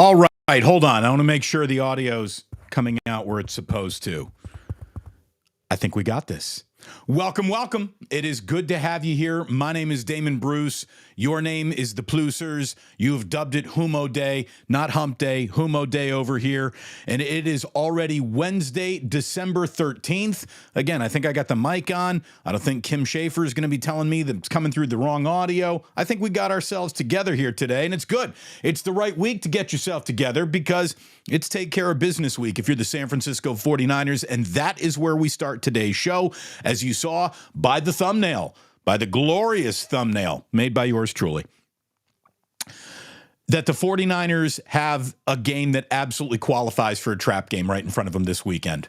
All right, hold on. I want to make sure the audio's coming out where it's supposed to. I think we got this. Welcome. It is good to have you here. My name is Damon Bruce. Your name is the Plusers. You have dubbed it Humo Day, not Hump Day, Humo Day over here. And it is already Wednesday, December 13th. Again, I think I got the mic on. I don't think Kim Schaefer is going to be telling me that it's coming through the wrong audio. I think we got ourselves together here today, and it's good. It's the right week to get yourself together because it's Take Care of Business Week if you're the San Francisco 49ers, and that is where we start today's show, as you saw by the thumbnail, by the glorious thumbnail made by yours truly, that the 49ers have a game that absolutely qualifies for a trap game right in front of them this weekend.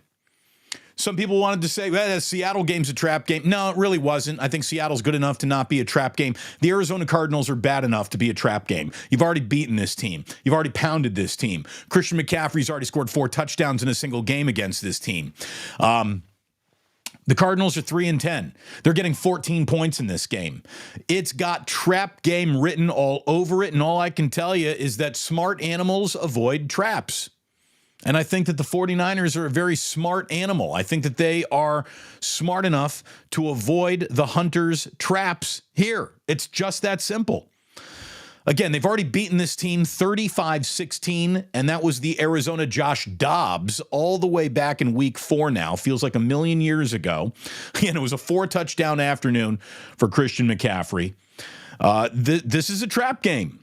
Some people wanted to say, well, the Seattle game's a trap game. No, it really wasn't. I think Seattle's good enough to not be a trap game. The Arizona Cardinals are bad enough to be a trap game. You've already beaten this team. You've already pounded this team. Christian McCaffrey's already scored 4 touchdowns in a single game against this team. The Cardinals are 3-10. They're getting 14 points in this game. It's got trap game written all over it, and all I can tell you is that smart animals avoid traps. And I think that the 49ers are a very smart animal. I think that they are smart enough to avoid the Hunters' traps here. It's just that simple. Again, they've already beaten this team 35-16, and that was the Arizona Josh Dobbs all the way back in week 4 now. Feels like a million years ago. And it was a 4-touchdown afternoon for Christian McCaffrey. This is a trap game.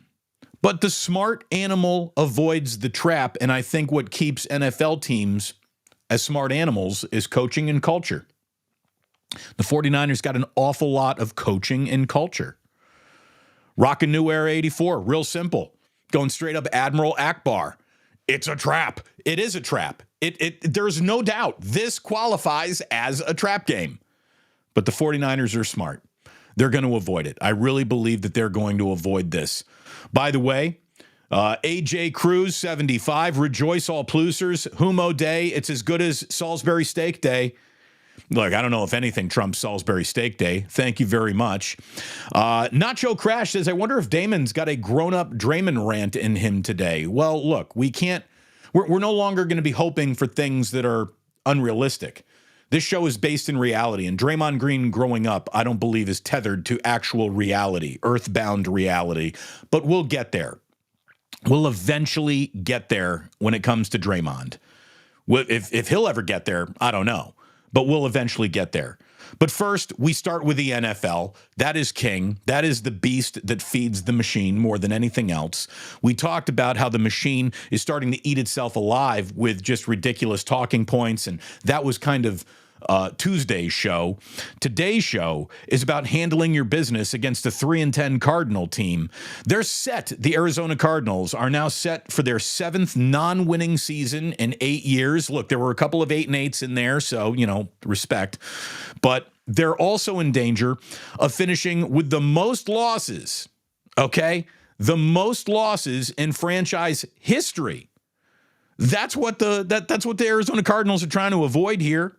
But the smart animal avoids the trap, and I think what keeps NFL teams as smart animals is coaching and culture. The 49ers got an awful lot of coaching and culture. Rockin' New Era 84, real simple. Going straight up Admiral Akbar. It's a trap. It is a trap. There's no doubt this qualifies as a trap game. But the 49ers are smart. They're going to avoid it. I really believe that they're going to avoid this. By the way, AJ Cruz, 75. Rejoice all Plusers. Humo Day. It's as good as Salisbury Steak Day. Look, I don't know if anything trumps Salisbury Steak Day. Thank you very much. Nacho Crash says, I wonder if Damon's got a grown-up Draymond rant in him today. Well, look, we're no longer going to be hoping for things that are unrealistic. This show is based in reality, and Draymond Green growing up, I don't believe, is tethered to actual reality, earthbound reality. But we'll get there. We'll eventually get there when it comes to Draymond. If he'll ever get there, I don't know. But we'll eventually get there. But first, we start with the NFL. That is king. That is the beast that feeds the machine more than anything else. We talked about how the machine is starting to eat itself alive with just ridiculous talking points, and that was kind of Tuesday's show. Today's show is about handling your business against a 3-10 Cardinal team. They're set. The Arizona Cardinals are now set for their 7th non-winning season in 8 years. Look, there were a couple of 8-8s in there, so, respect. But they're also in danger of finishing with the most losses, okay? The most losses in franchise history. That's what that's what the Arizona Cardinals are trying to avoid here.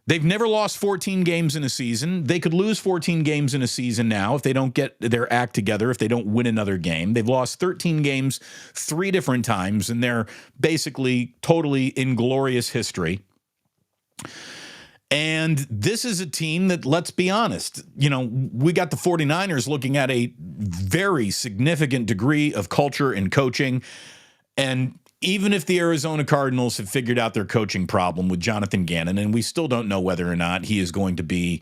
They've never lost 14 games in a season. They could lose 14 games in a season now if they don't get their act together, if they don't win another game. They've lost 13 games 3 different times, and they're basically totally inglorious history. And this is a team that, let's be honest, we got the 49ers looking at a very significant degree of culture and coaching. And even if the Arizona Cardinals have figured out their coaching problem with Jonathan Gannon, and we still don't know whether or not he is going to be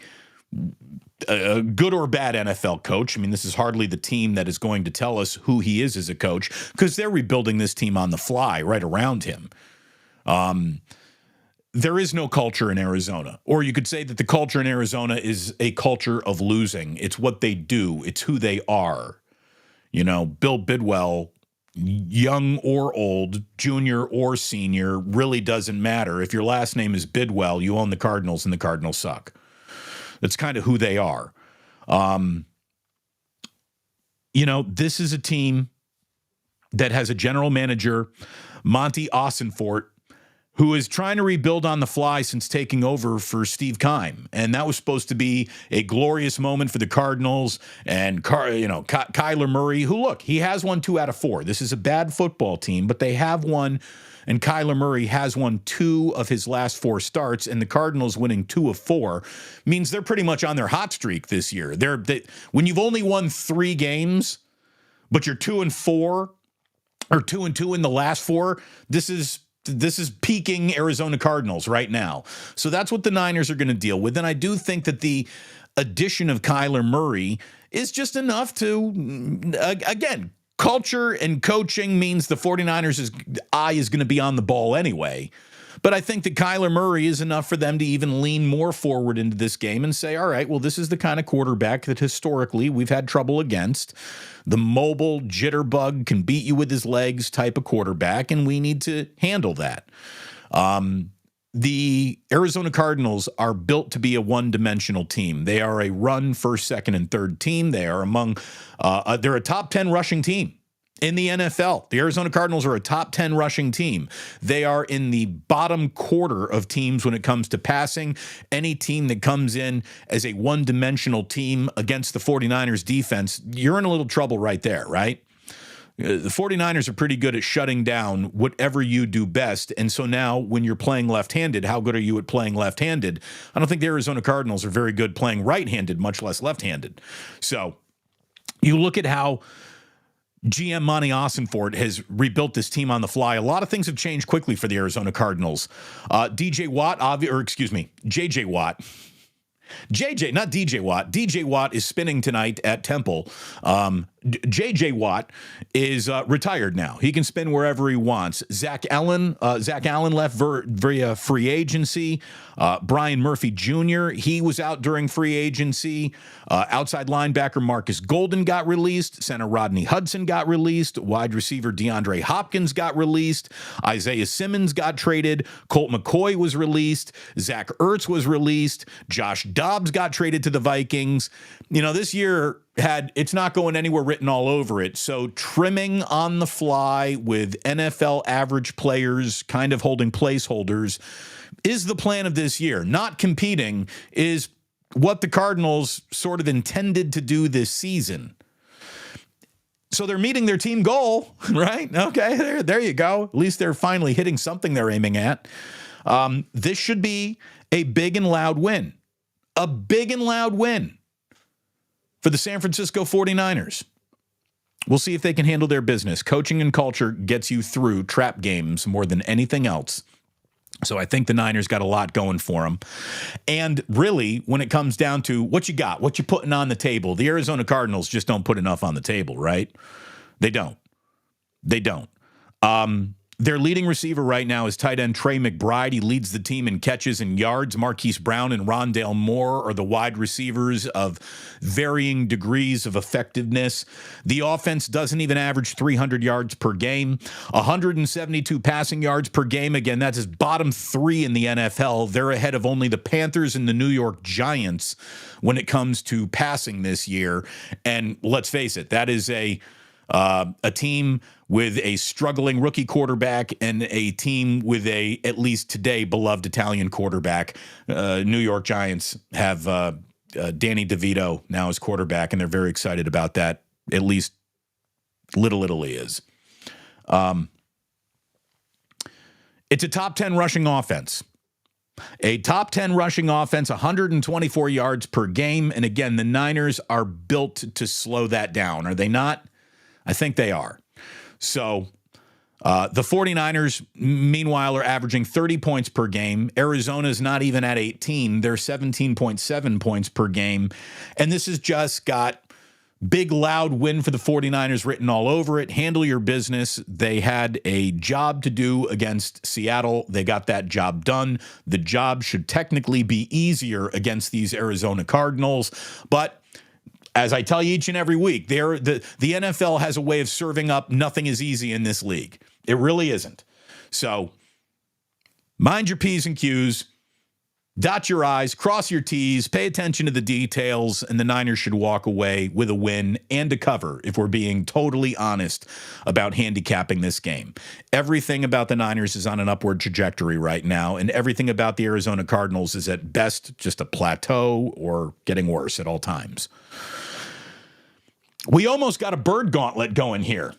a good or bad NFL coach. I mean, this is hardly the team that is going to tell us who he is as a coach because they're rebuilding this team on the fly right around him. There is no culture in Arizona. Or you could say that the culture in Arizona is a culture of losing. It's what they do. It's who they are. Bill Bidwell, young or old, junior or senior, really doesn't matter. If your last name is Bidwell, you own the Cardinals and the Cardinals suck. That's kind of who they are. This is a team that has a general manager, Monty Ossenfort, who is trying to rebuild on the fly since taking over for Steve Keim. And that was supposed to be a glorious moment for the Cardinals and, Kyler Murray, who, look, he has won 2 out of 4. This is a bad football team, but they have won, and Kyler Murray has won 2 of his last 4 starts, and the Cardinals winning 2 of 4 means they're pretty much on their hot streak this year. When you've only won 3 games, but you're 2-4 or 2-2 in the last 4, this is peaking Arizona Cardinals right now. So that's what the Niners are going to deal with. And I do think that the addition of Kyler Murray is just enough to, again, culture and coaching means the 49ers' eye is going to be on the ball anyway. But I think that Kyler Murray is enough for them to even lean more forward into this game and say, all right, well, this is the kind of quarterback that historically we've had trouble against. The mobile jitterbug can beat you with his legs type of quarterback, and we need to handle that. The Arizona Cardinals are built to be a one-dimensional team. They are a run first, second, and third team. They are they're a top 10 rushing team in the NFL. The Arizona Cardinals are a top 10 rushing team. They are in the bottom quarter of teams when it comes to passing. Any team that comes in as a one-dimensional team against the 49ers defense, you're in a little trouble right there, right? The 49ers are pretty good at shutting down whatever you do best. And so now when you're playing left-handed, how good are you at playing left-handed? I don't think the Arizona Cardinals are very good playing right-handed, much less left-handed. So you look at how GM Monty Ossenfort has rebuilt this team on the fly. A lot of things have changed quickly for the Arizona Cardinals. JJ Watt, not DJ Watt. DJ Watt is spinning tonight at Temple. JJ Watt is retired now. He can spin wherever he wants. Zach Allen left via free agency. Brian Murphy Jr., he was out during free agency. Outside linebacker Marcus Golden got released. Center Rodney Hudson got released. Wide receiver DeAndre Hopkins got released. Isaiah Simmons got traded. Colt McCoy was released. Zach Ertz was released. Josh Dobbs got traded to the Vikings. This year it's not going anywhere written all over it. So trimming on the fly with NFL average players kind of holding placeholders is the plan of this year. Not competing is what the Cardinals sort of intended to do this season. So they're meeting their team goal, right? Okay, there you go. At least they're finally hitting something they're aiming at. This should be a big and loud win. A big and loud win for the San Francisco 49ers. We'll see if they can handle their business. Coaching and culture gets you through trap games more than anything else. So I think the Niners got a lot going for them. And really, when it comes down to what you got, what you're putting on the table, the Arizona Cardinals just don't put enough on the table, right? They don't. Their leading receiver right now is tight end Trey McBride. He leads the team in catches and yards. Marquise Brown and Rondale Moore are the wide receivers of varying degrees of effectiveness. The offense doesn't even average 300 yards per game. 172 passing yards per game. Again, that's his bottom 3 in the NFL. They're ahead of only the Panthers and the New York Giants when it comes to passing this year. And let's face it, that is a team with a struggling rookie quarterback and a team with a, at least today, beloved Italian quarterback. New York Giants have Danny DeVito now as quarterback, and they're very excited about that. At least Little Italy is. It's a top 10 rushing offense. A top 10 rushing offense, 124 yards per game. And again, the Niners are built to slow that down. Are they not? I think they are. So the 49ers, meanwhile, are averaging 30 points per game. Arizona's not even at 18. They're 17.7 points per game. And this has just got big, loud win for the 49ers written all over it. Handle your business. They had a job to do against Seattle. They got that job done. The job should technically be easier against these Arizona Cardinals. But as I tell you each and every week, the NFL has a way of serving up nothing is easy in this league. It really isn't. So mind your P's and Q's. Dot your I's, cross your T's, pay attention to the details, and the Niners should walk away with a win and a cover if we're being totally honest about handicapping this game. Everything about the Niners is on an upward trajectory right now, and everything about the Arizona Cardinals is at best just a plateau or getting worse at all times. We almost got a bird gauntlet going here.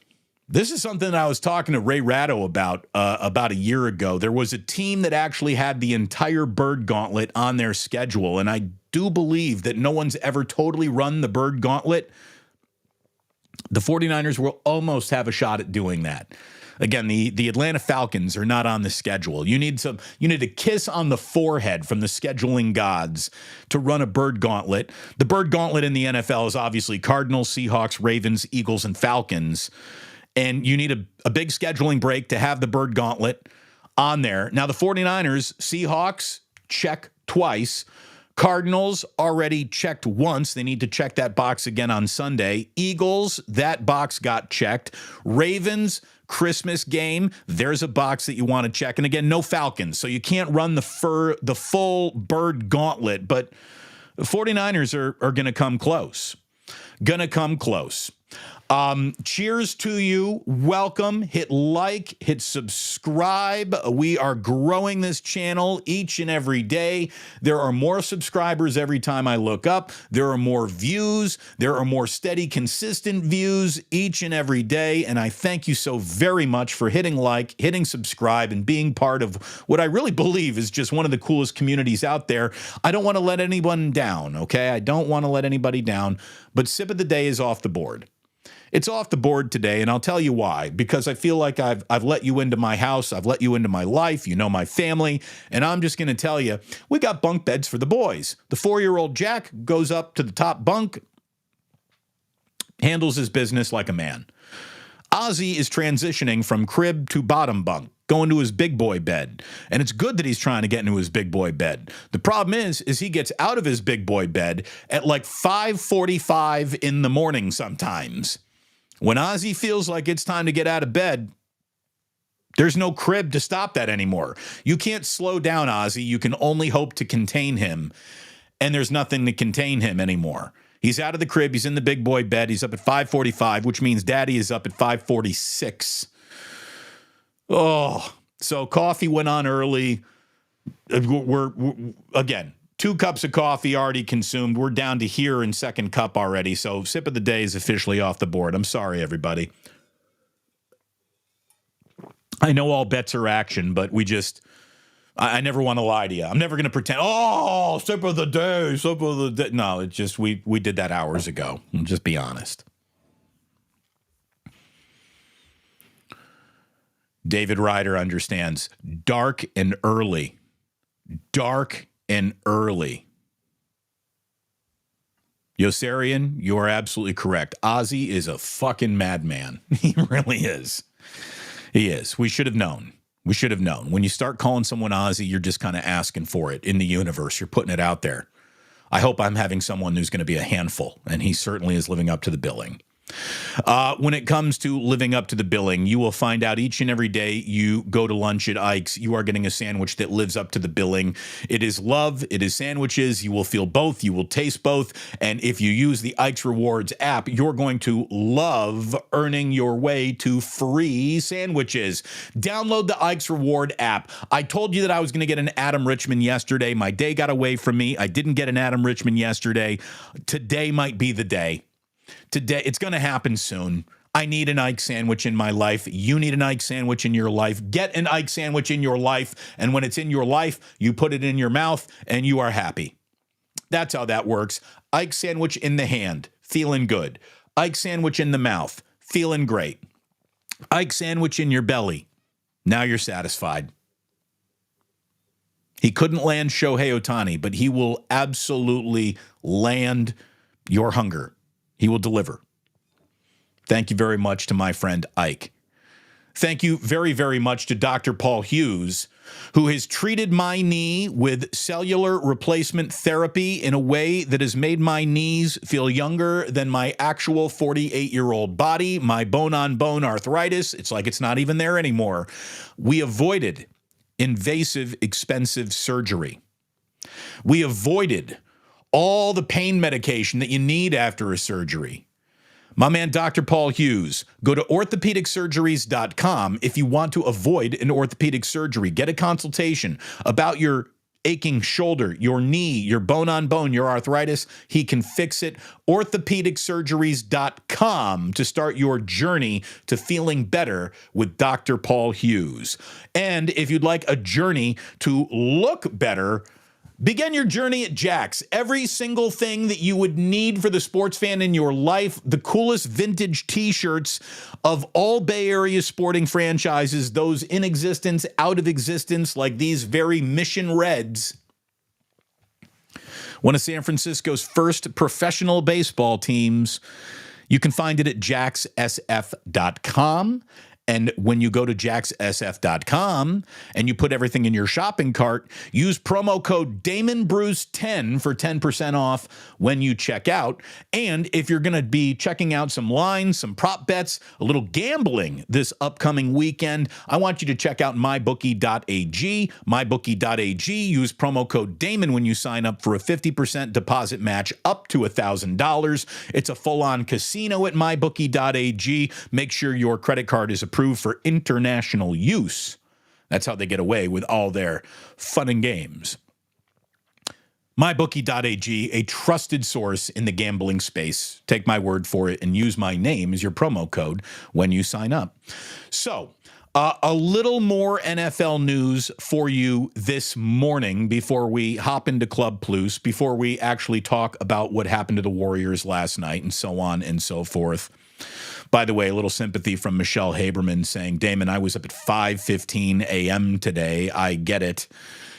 This is something that I was talking to Ray Ratto about a year ago. There was a team that actually had the entire bird gauntlet on their schedule, and I do believe that no one's ever totally run the bird gauntlet. The 49ers will almost have a shot at doing that. Again, the Atlanta Falcons are not on the schedule. You need a kiss on the forehead from the scheduling gods to run a bird gauntlet. The bird gauntlet in the NFL is obviously Cardinals, Seahawks, Ravens, Eagles, and Falcons. And you need a big scheduling break to have the bird gauntlet on there. Now, the 49ers, Seahawks, check twice. Cardinals already checked once. They need to check that box again on Sunday. Eagles, that box got checked. Ravens, Christmas game, there's a box that you want to check. And again, no Falcons, so you can't run the full bird gauntlet. But the 49ers are going to come close. Cheers to you. Welcome. Hit like, hit subscribe. We are growing this channel each and every day. There are more subscribers every time I look up. There are more views. There are more steady, consistent views each and every day. And I thank you so very much for hitting like, hitting subscribe, and being part of what I really believe is just one of the coolest communities out there. I don't want to let anyone down, okay? I don't want to let anybody down, but Sip of the Day is off the board. It's off the board today, and I'll tell you why. Because I feel like I've let you into my house, I've let you into my life, you know my family, and I'm just going to tell you, we got bunk beds for the boys. The 4-year-old Jack goes up to the top bunk, handles his business like a man. Ozzy is transitioning from crib to bottom bunk, going to his big boy bed. And it's good that he's trying to get into his big boy bed. The problem is he gets out of his big boy bed at like 5:45 in the morning sometimes. When Ozzy feels like it's time to get out of bed, there's no crib to stop that anymore. You can't slow down Ozzy. You can only hope to contain him. And there's nothing to contain him anymore. He's out of the crib. He's in the big boy bed. He's up at 5:45, which means Daddy is up at 5:46. Oh, so coffee went on early. We're again, 2 cups of coffee already consumed. We're down to here in second cup already. So Sip of the Day is officially off the board. I'm sorry, everybody. I know all bets are action, but I never want to lie to you. I'm never going to pretend, Sip of the Day, Sip of the Day. No, it's just we did that hours ago. I'll just be honest. David Ryder understands. Dark and early. Dark and early. Yosarian, you are absolutely correct. Ozzy is a fucking madman. He really is. He is. We should have known. We should have known. When you start calling someone Ozzy, you're just kind of asking for it in the universe. You're putting it out there. I hope I'm having someone who's going to be a handful, and he certainly is living up to the billing. When it comes to living up to the billing, you will find out each and every day you go to lunch at Ike's, you are getting a sandwich that lives up to the billing. It is love. It is sandwiches. You will feel both. You will taste both. And if you use the Ike's Rewards app, you're going to love earning your way to free sandwiches. Download the Ike's Reward app. I told you that I was going to get an Adam Richman yesterday. My day got away from me. I didn't get an Adam Richman yesterday. Today might be the day. Today, it's going to happen soon. I need an Ike sandwich in my life. You need an Ike sandwich in your life. Get an Ike sandwich in your life. And when it's in your life, you put it in your mouth and you are happy. That's how that works. Ike sandwich in the hand, feeling good. Ike sandwich in the mouth, feeling great. Ike sandwich in your belly. Now you're satisfied. He couldn't land Shohei Ohtani, but he will absolutely land your hunger. He will deliver. Thank you very much to my friend Ike. Thank you very, very much to Dr. Paul Hughes, who has treated my knee with cellular replacement therapy in a way that has made my knees feel younger than my actual 48-year-old body, my bone-on-bone arthritis. It's like it's not even there anymore. We avoided invasive, expensive surgery. We avoided all the pain medication that you need after a surgery. My man, Dr. Paul Hughes. Go to orthopedicsurgeries.com if you want to avoid an orthopedic surgery. Get a consultation about your aching shoulder, your knee, your bone on bone, your arthritis. He can fix it. Orthopedicsurgeries.com to start your journey to feeling better with Dr. Paul Hughes. And if you'd like a journey to look better, begin your journey at Jack's. Every single thing that you would need for the sports fan in your life, the coolest vintage t-shirts of all Bay Area sporting franchises, those in existence, out of existence, like these very Mission Reds, one of San Francisco's first professional baseball teams. You can find it at jackssf.com. And when you go to jackssf.com and you put everything in your shopping cart, use promo code DamonBruce10 for 10% off when you check out. And if you're going to be checking out some lines, some prop bets, a little gambling this upcoming weekend, I want you to check out mybookie.ag. Mybookie.ag, use promo code Damon when you sign up for a 50% deposit match up to $1,000. It's a full-on casino at mybookie.ag. Make sure your credit card is approved for international use. That's how they get away with all their fun and games. MyBookie.ag, a trusted source in the gambling space. Take my word for it and use my name as your promo code when you sign up. So, a little more NFL news for you this morning before we hop into Club Plus, before we actually talk about what happened to the Warriors last night and so on and so forth. By the way, a little sympathy from Michelle Haberman saying, Damon, I was up at 5:15 a.m. today. I get it.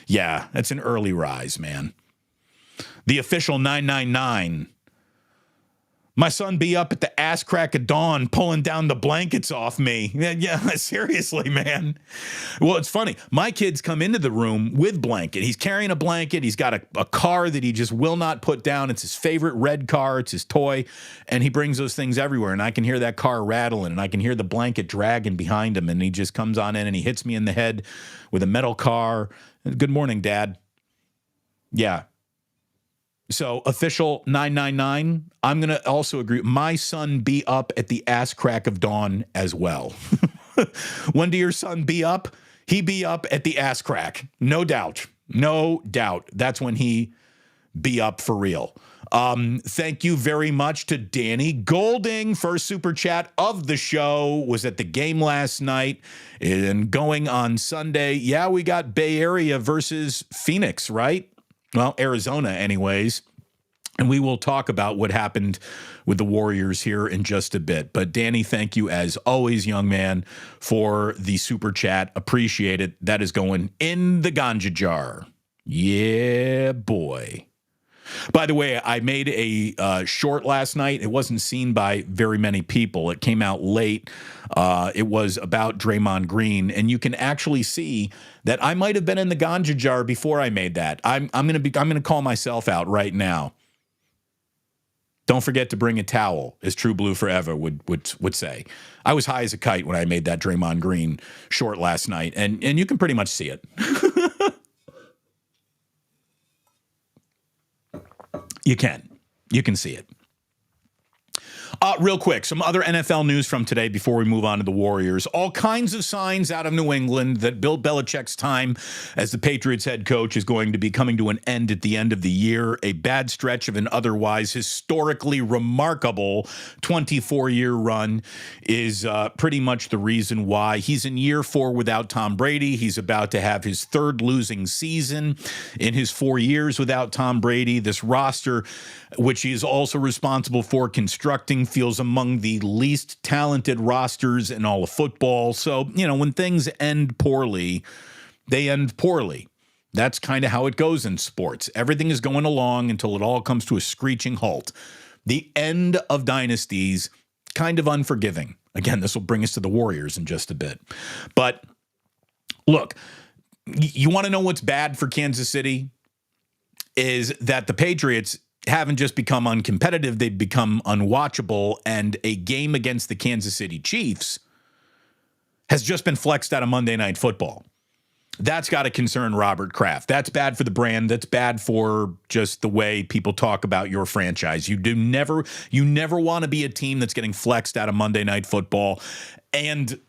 Yeah, that's an early rise, man. The official 999. My son be up at the ass crack of dawn pulling down the blankets off me. Yeah, seriously, man. Well, it's funny. My kids come into the room with blanket. He's carrying a blanket. He's got a car that he just will not put down. It's his favorite red car. It's his toy. And he brings those things everywhere. And I can hear that car rattling. And I can hear the blanket dragging behind him. And he just comes on in and he hits me in the head with a metal car. Good morning, Dad. Yeah. So official 999, I'm going to also agree. My son be up at the ass crack of dawn as well. When do your son be up? He be up at the ass crack. No doubt. No doubt. That's when he be up for real. Thank you very much to Danny Golding. First super chat of the show. Was at the game last night and going on Sunday. Yeah, we got Bay Area versus Phoenix, right? Well, Arizona anyways. And we will talk about what happened with the Warriors here in just a bit. But Danny, thank you as always, young man, for the super chat. Appreciate it. That is going in the ganja jar. Yeah, boy. By the way, I made a short last night. It wasn't seen by very many people. It came out late. It was about Draymond Green, and you can actually see that I might have been in the ganja jar before I made that. I'm gonna call myself out right now. Don't forget to bring a towel, as True Blue Forever would say. I was high as a kite when I made that Draymond Green short last night, and you can pretty much see it. You can see it. Real quick, some other NFL news from today before we move on to the Warriors. All kinds of signs out of New England that Bill Belichick's time as the Patriots head coach is going to be coming to an end at the end of the year. A bad stretch of an otherwise historically remarkable 24-year run is pretty much the reason why. He's in year 4 without Tom Brady. He's about to have his 3rd losing season in his 4 years without Tom Brady. This roster, which he is also responsible for constructing, feels among the least talented rosters in all of football. So, when things end poorly, they end poorly. That's kind of how it goes in sports. Everything is going along until it all comes to a screeching halt. The end of dynasties, kind of unforgiving. Again, this will bring us to the Warriors in just a bit. But look, you want to know what's bad for Kansas City? Is that the Patriots haven't just become uncompetitive, they've become unwatchable, and a game against the Kansas City Chiefs has just been flexed out of Monday Night Football. That's got to concern Robert Kraft. That's bad for the brand. That's bad for just the way people talk about your franchise. You never want to be a team that's getting flexed out of Monday Night Football. And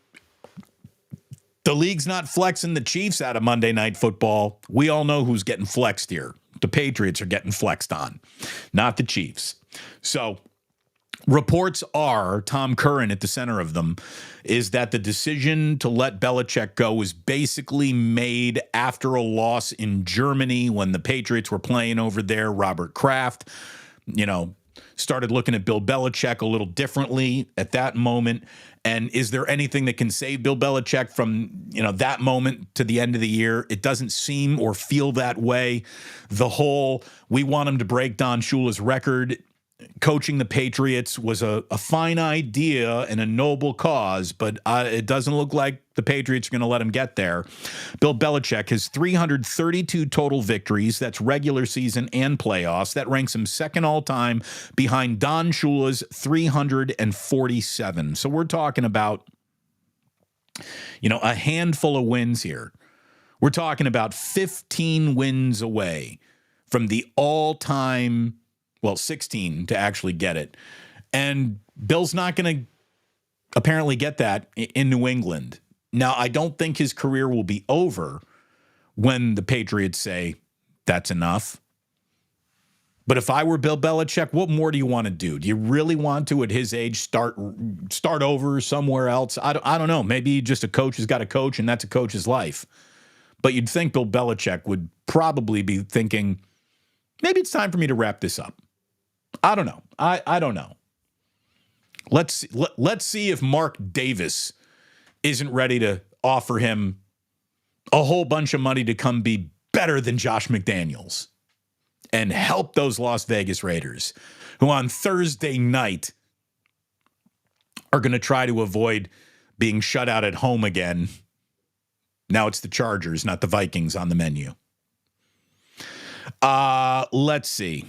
the league's not flexing the Chiefs out of Monday Night Football. We all know who's getting flexed here. The Patriots are getting flexed on, not the Chiefs. So reports are, Tom Curran at the center of them, is that the decision to let Belichick go was basically made after a loss in Germany when the Patriots were playing over there. Robert Kraft, started looking at Bill Belichick a little differently at that moment. And is there anything that can save Bill Belichick from, that moment to the end of the year? It doesn't seem or feel that way. The whole, we want him to break Don Shula's record. Coaching the Patriots was a fine idea and a noble cause, but it doesn't look like the Patriots are going to let him get there. Bill Belichick has 332 total victories. That's regular season and playoffs. That ranks him second all time behind Don Shula's 347. So we're talking about, a handful of wins here. We're talking about 15 wins away from the all-time 16 to actually get it. And Bill's not going to apparently get that in New England. Now, I don't think his career will be over when the Patriots say that's enough. But if I were Bill Belichick, what more do you want to do? Do you really want to, at his age, start over somewhere else? I don't know. Maybe just a coach has got a coach, and that's a coach's life. But you'd think Bill Belichick would probably be thinking, maybe it's time for me to wrap this up. I don't know. I don't know. Let's see if Mark Davis isn't ready to offer him a whole bunch of money to come be better than Josh McDaniels and help those Las Vegas Raiders, who on Thursday night are going to try to avoid being shut out at home again. Now it's the Chargers, not the Vikings, on the menu. Let's see.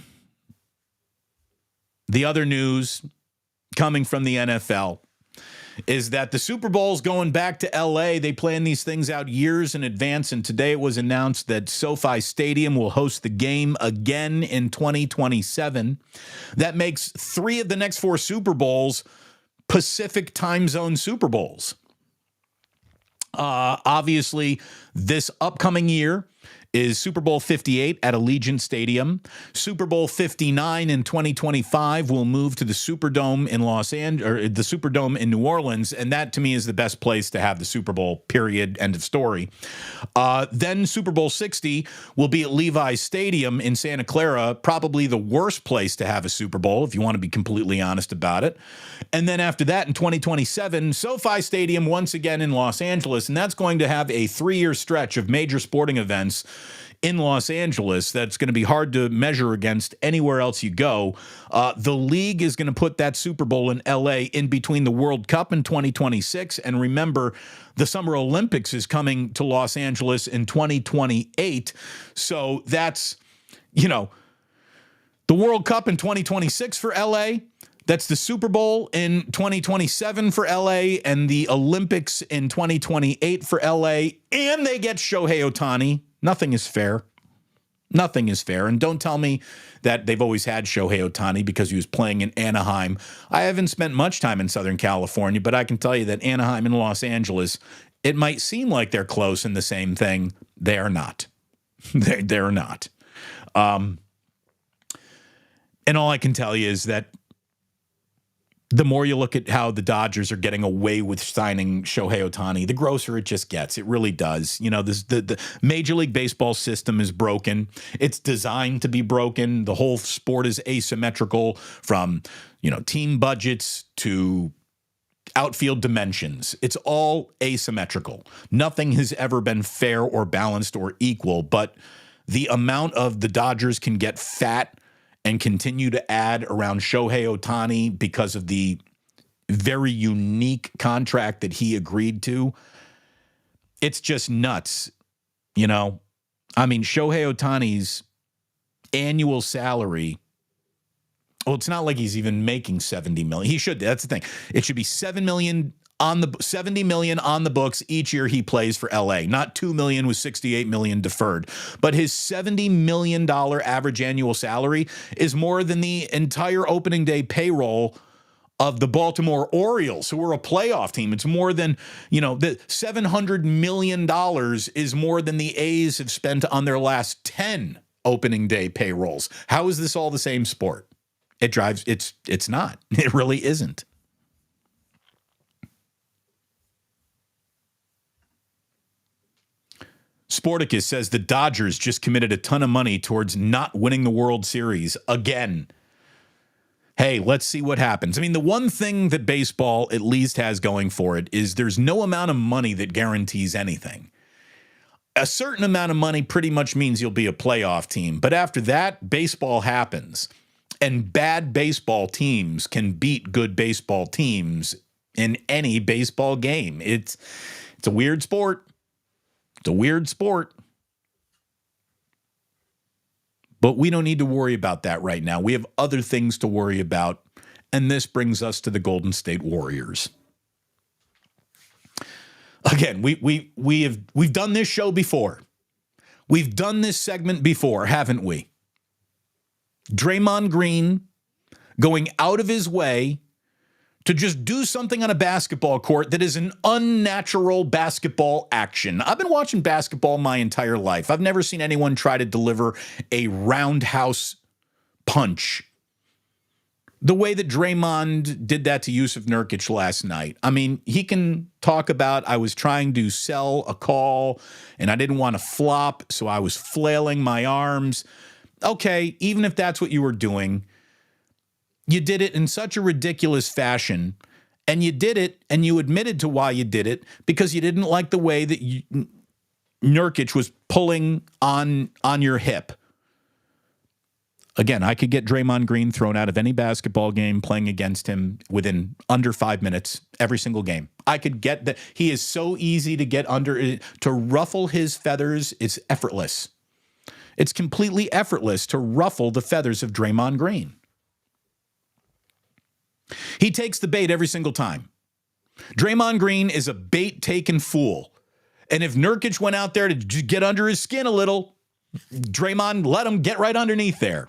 The other news coming from the NFL is that the Super Bowl's going back to L.A. They plan these things out years in advance, and today it was announced that SoFi Stadium will host the game again in 2027. That makes 3 of the next 4 Super Bowls Pacific time zone Super Bowls. Obviously, this upcoming year is Super Bowl 58 at Allegiant Stadium. Super Bowl 59 in 2025 will move to the Superdome in the Superdome in New Orleans, and that to me is the best place to have the Super Bowl, period, end of story. Then Super Bowl 60 will be at Levi's Stadium in Santa Clara, probably the worst place to have a Super Bowl, if you want to be completely honest about it. And then after that, in 2027, SoFi Stadium once again in Los Angeles, and that's going to have a 3-year stretch of major sporting events in Los Angeles that's going to be hard to measure against anywhere else you go. The league is going to put that Super Bowl in LA in between the World Cup in 2026. And remember, the Summer Olympics is coming to Los Angeles in 2028. So that's, the World Cup in 2026 for LA. That's the Super Bowl in 2027 for LA and the Olympics in 2028 for LA. And they get Shohei Ohtani. Nothing is fair. Nothing is fair. And don't tell me that they've always had Shohei Ohtani because he was playing in Anaheim. I haven't spent much time in Southern California, but I can tell you that Anaheim and Los Angeles, it might seem like they're close in the same thing. They are not. They're not. And all I can tell you is that the more you look at how the Dodgers are getting away with signing Shohei Ohtani, the grosser it just gets. It really does. The Major League Baseball system is broken. It's designed to be broken. The whole sport is asymmetrical from, team budgets to outfield dimensions. It's all asymmetrical. Nothing has ever been fair or balanced or equal, but the amount of the Dodgers can get fat and continue to add around Shohei Ohtani because of the very unique contract that he agreed to, it's just nuts, Shohei Ohtani's annual salary, well, it's not like he's even making $70 million. He should. That's the thing. It should be $7 million on the 70 million on the books each year he plays for LA. Not 2 million with 68 million deferred. But his $70 million average annual salary is more than the entire opening day payroll of the Baltimore Orioles, who are a playoff team. It's more than, the $700 million is more than the A's have spent on their last 10 opening day payrolls. How is this all the same sport? It's not. It really isn't. Sporticus says the Dodgers just committed a ton of money towards not winning the World Series again. Hey, let's see what happens. I mean, the one thing that baseball at least has going for it is there's no amount of money that guarantees anything. A certain amount of money pretty much means you'll be a playoff team. But after that, baseball happens. And bad baseball teams can beat good baseball teams in any baseball game. It's a weird sport. It's a weird sport. But we don't need to worry about that right now. We have other things to worry about. And this brings us to the Golden State Warriors. Again, we've done this show before. We've done this segment before, haven't we? Draymond Green going out of his way to just do something on a basketball court that is an unnatural basketball action. I've been watching basketball my entire life. I've never seen anyone try to deliver a roundhouse punch the way that Draymond did that to Yusuf Nurkic last night. I mean, he can talk about, I was trying to sell a call and I didn't want to flop, so I was flailing my arms. Okay, even if that's what you were doing, you did it in such a ridiculous fashion, and you did it, and you admitted to why you did it, because you didn't like the way that Nurkic was pulling on your hip. Again, I could get Draymond Green thrown out of any basketball game playing against him within under 5 minutes every single game. I could get that. He is so easy to get under, to ruffle his feathers. It's effortless. It's completely effortless to ruffle the feathers of Draymond Green. He takes the bait every single time. Draymond Green is a bait-taking fool. And if Nurkic went out there to get under his skin a little, Draymond let him get right underneath there.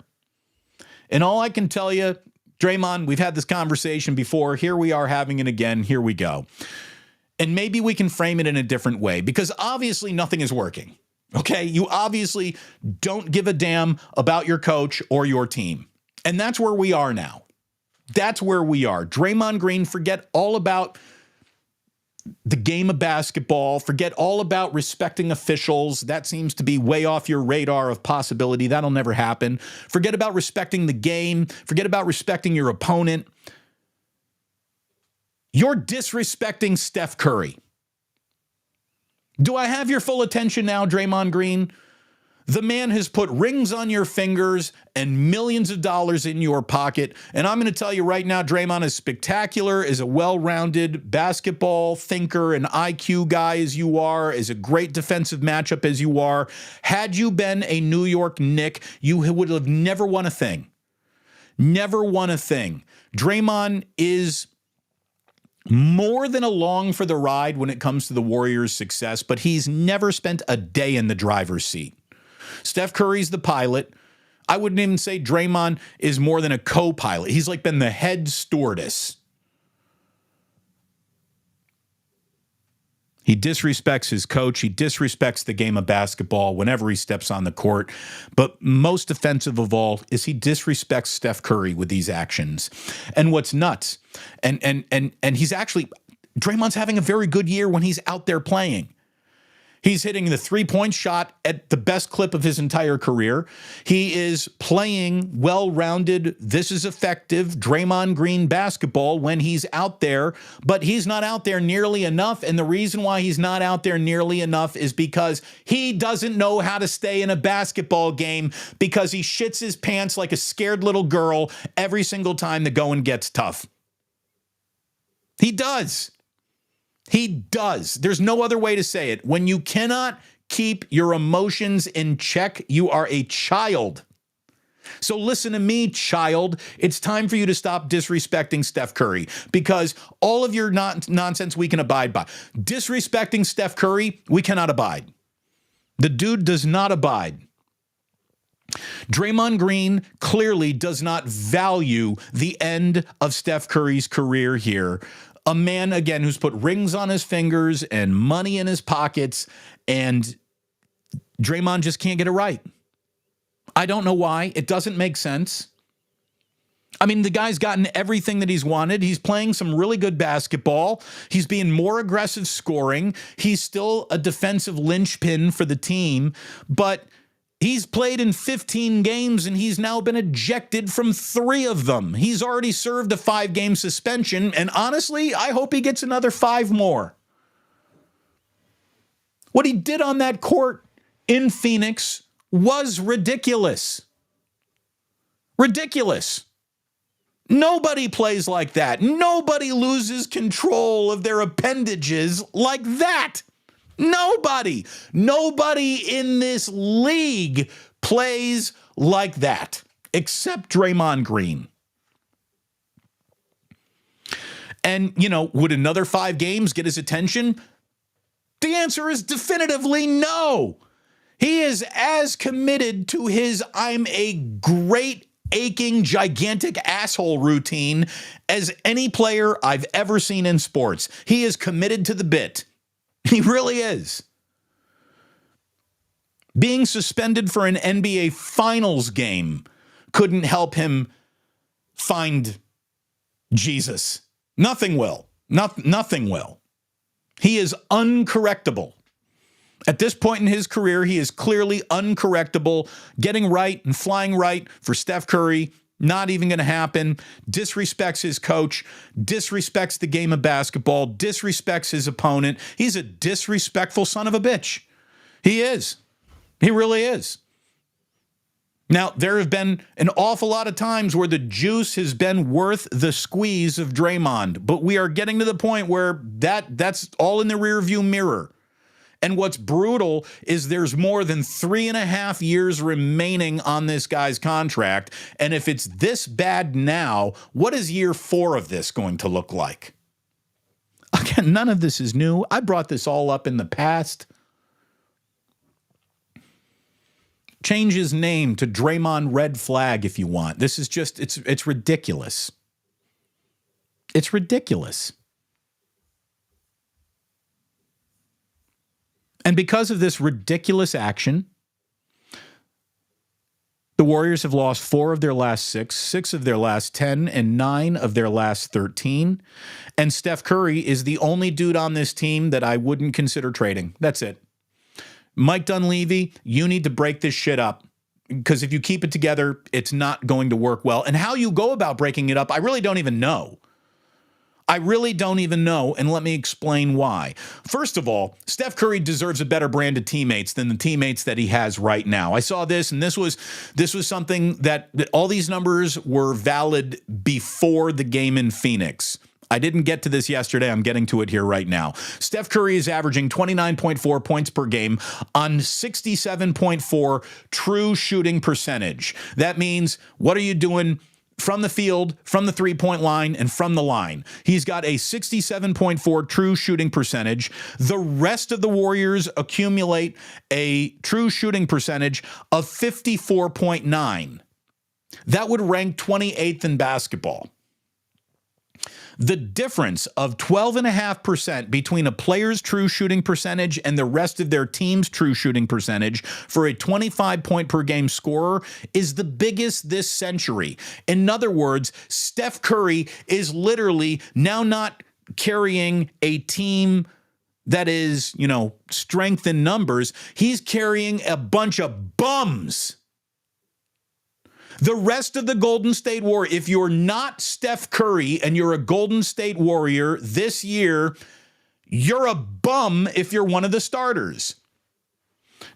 And all I can tell you, Draymond, we've had this conversation before. Here we are having it again. Here we go. And maybe we can frame it in a different way, because obviously nothing is working. Okay? You obviously don't give a damn about your coach or your team. And that's where we are now. That's where we are. Draymond Green, forget all about the game of basketball. Forget all about respecting officials. That seems to be way off your radar of possibility. That'll never happen. Forget about respecting the game. Forget about respecting your opponent. You're disrespecting Steph Curry. Do I have your full attention now, Draymond Green? The man has put rings on your fingers and millions of dollars in your pocket. And I'm going to tell you right now, Draymond, as spectacular, as a well-rounded basketball thinker and IQ guy as you are, as a great defensive matchup as you are, had you been a New York Knick, you would have never won a thing. Never won a thing. Draymond is more than along for the ride when it comes to the Warriors' success, but he's never spent a day in the driver's seat. Steph Curry's the pilot. I wouldn't even say Draymond is more than a co-pilot. He's like been the head stewardess. He disrespects his coach. He disrespects the game of basketball whenever he steps on the court. But most offensive of all is he disrespects Steph Curry with these actions. And what's nuts, and he's actually, Draymond's having a very good year when he's out there playing. He's hitting the three-point shot at the best clip of his entire career. He is playing well-rounded, this is effective Draymond Green basketball when he's out there, but he's not out there nearly enough. And the reason why he's not out there nearly enough is because he doesn't know how to stay in a basketball game, because he shits his pants like a scared little girl every single time the going gets tough. He does. He does. There's no other way to say it. When you cannot keep your emotions in check, you are a child. So listen to me, child. It's time for you to stop disrespecting Steph Curry, because all of your nonsense we can abide by. Disrespecting Steph Curry, we cannot abide. The dude does not abide. Draymond Green clearly does not value the end of Steph Curry's career here. A man, again, who's put rings on his fingers and money in his pockets, and Draymond just can't get it right. I don't know why. It doesn't make sense. I mean, the guy's gotten everything that he's wanted. He's playing some really good basketball. He's being more aggressive scoring. He's still a defensive linchpin for the team, but he's played in 15 games and he's now been ejected from 3 of them. He's already served a 5-game suspension, and honestly, I hope he gets another 5 more. What he did on that court in Phoenix was ridiculous. Ridiculous. Nobody plays like that. Nobody loses control of their appendages like that. Nobody. Nobody in this league plays like that, except Draymond Green. And, would another 5 games get his attention? The answer is definitively no. He is as committed to his "I'm a great, aching, gigantic asshole" routine as any player I've ever seen in sports. He is committed to the bit. He really is. Being suspended for an NBA Finals game couldn't help him find Jesus. Nothing will. Nothing will. He is uncorrectable. At this point in his career, he is clearly uncorrectable. Getting right and flying right for Steph Curry, not even going to happen. Disrespects his coach, disrespects the game of basketball, disrespects his opponent. He's a disrespectful son of a bitch. He is. He really is. Now, there have been an awful lot of times where the juice has been worth the squeeze of Draymond, but we are getting to the point where that's all in the rearview mirror. And what's brutal is there's more than 3.5 years remaining on this guy's contract. And if it's this bad now, what is year 4 of this going to look like? Again, none of this is new. I brought this all up in the past. Change his name to Draymond Red Flag if you want. This is just, it's ridiculous. It's ridiculous. And because of this ridiculous action, the Warriors have lost 4 of their last 6 of their last 10, and 9 of their last 13. And Steph Curry is the only dude on this team that I wouldn't consider trading. That's it. Mike Dunleavy, you need to break this shit up, because if you keep it together, it's not going to work well. And how you go about breaking it up, I really don't even know. I really don't even know, and let me explain why. First of all, Steph Curry deserves a better brand of teammates than the teammates that he has right now. I saw this, and this was something that all these numbers were valid before the game in Phoenix. I didn't get to this yesterday. I'm getting to it here right now. Steph Curry is averaging 29.4 points per game on 67.4 true shooting percentage. That means, what are you doing from the field, from the three-point line, and from the line? He's got a 67.4 true shooting percentage. The rest of the Warriors accumulate a true shooting percentage of 54.9. That would rank 28th in basketball. The difference of 12.5% between a player's true shooting percentage and the rest of their team's true shooting percentage for a 25-point-per-game scorer is the biggest this century. In other words, Steph Curry is literally now not carrying a team that is, strength in numbers. He's carrying a bunch of bums. The rest of the Golden State Warriors, if you're not Steph Curry and you're a Golden State Warrior this year, you're a bum if you're one of the starters.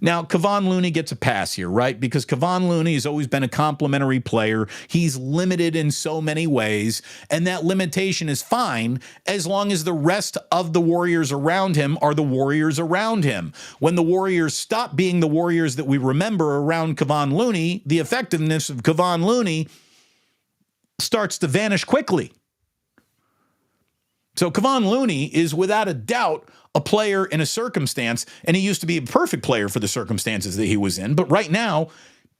Now, Kevon Looney gets a pass here, right? Because Kevon Looney has always been a complimentary player. He's limited in so many ways, and that limitation is fine as long as the rest of the Warriors around him are the Warriors around him. When the Warriors stop being the Warriors that we remember around Kevon Looney, the effectiveness of Kevon Looney starts to vanish quickly. So Kevon Looney is without a doubt a player in a circumstance, and he used to be a perfect player for the circumstances that he was in. But right now,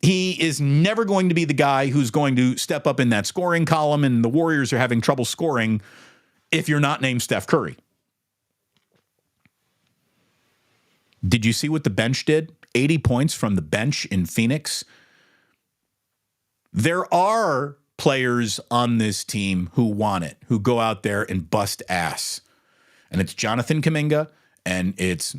he is never going to be the guy who's going to step up in that scoring column, and the Warriors are having trouble scoring if you're not named Steph Curry. Did you see what the bench did? 80 points from the bench in Phoenix. There are players on this team who want it, who go out there and bust ass. And it's Jonathan Kuminga, and it's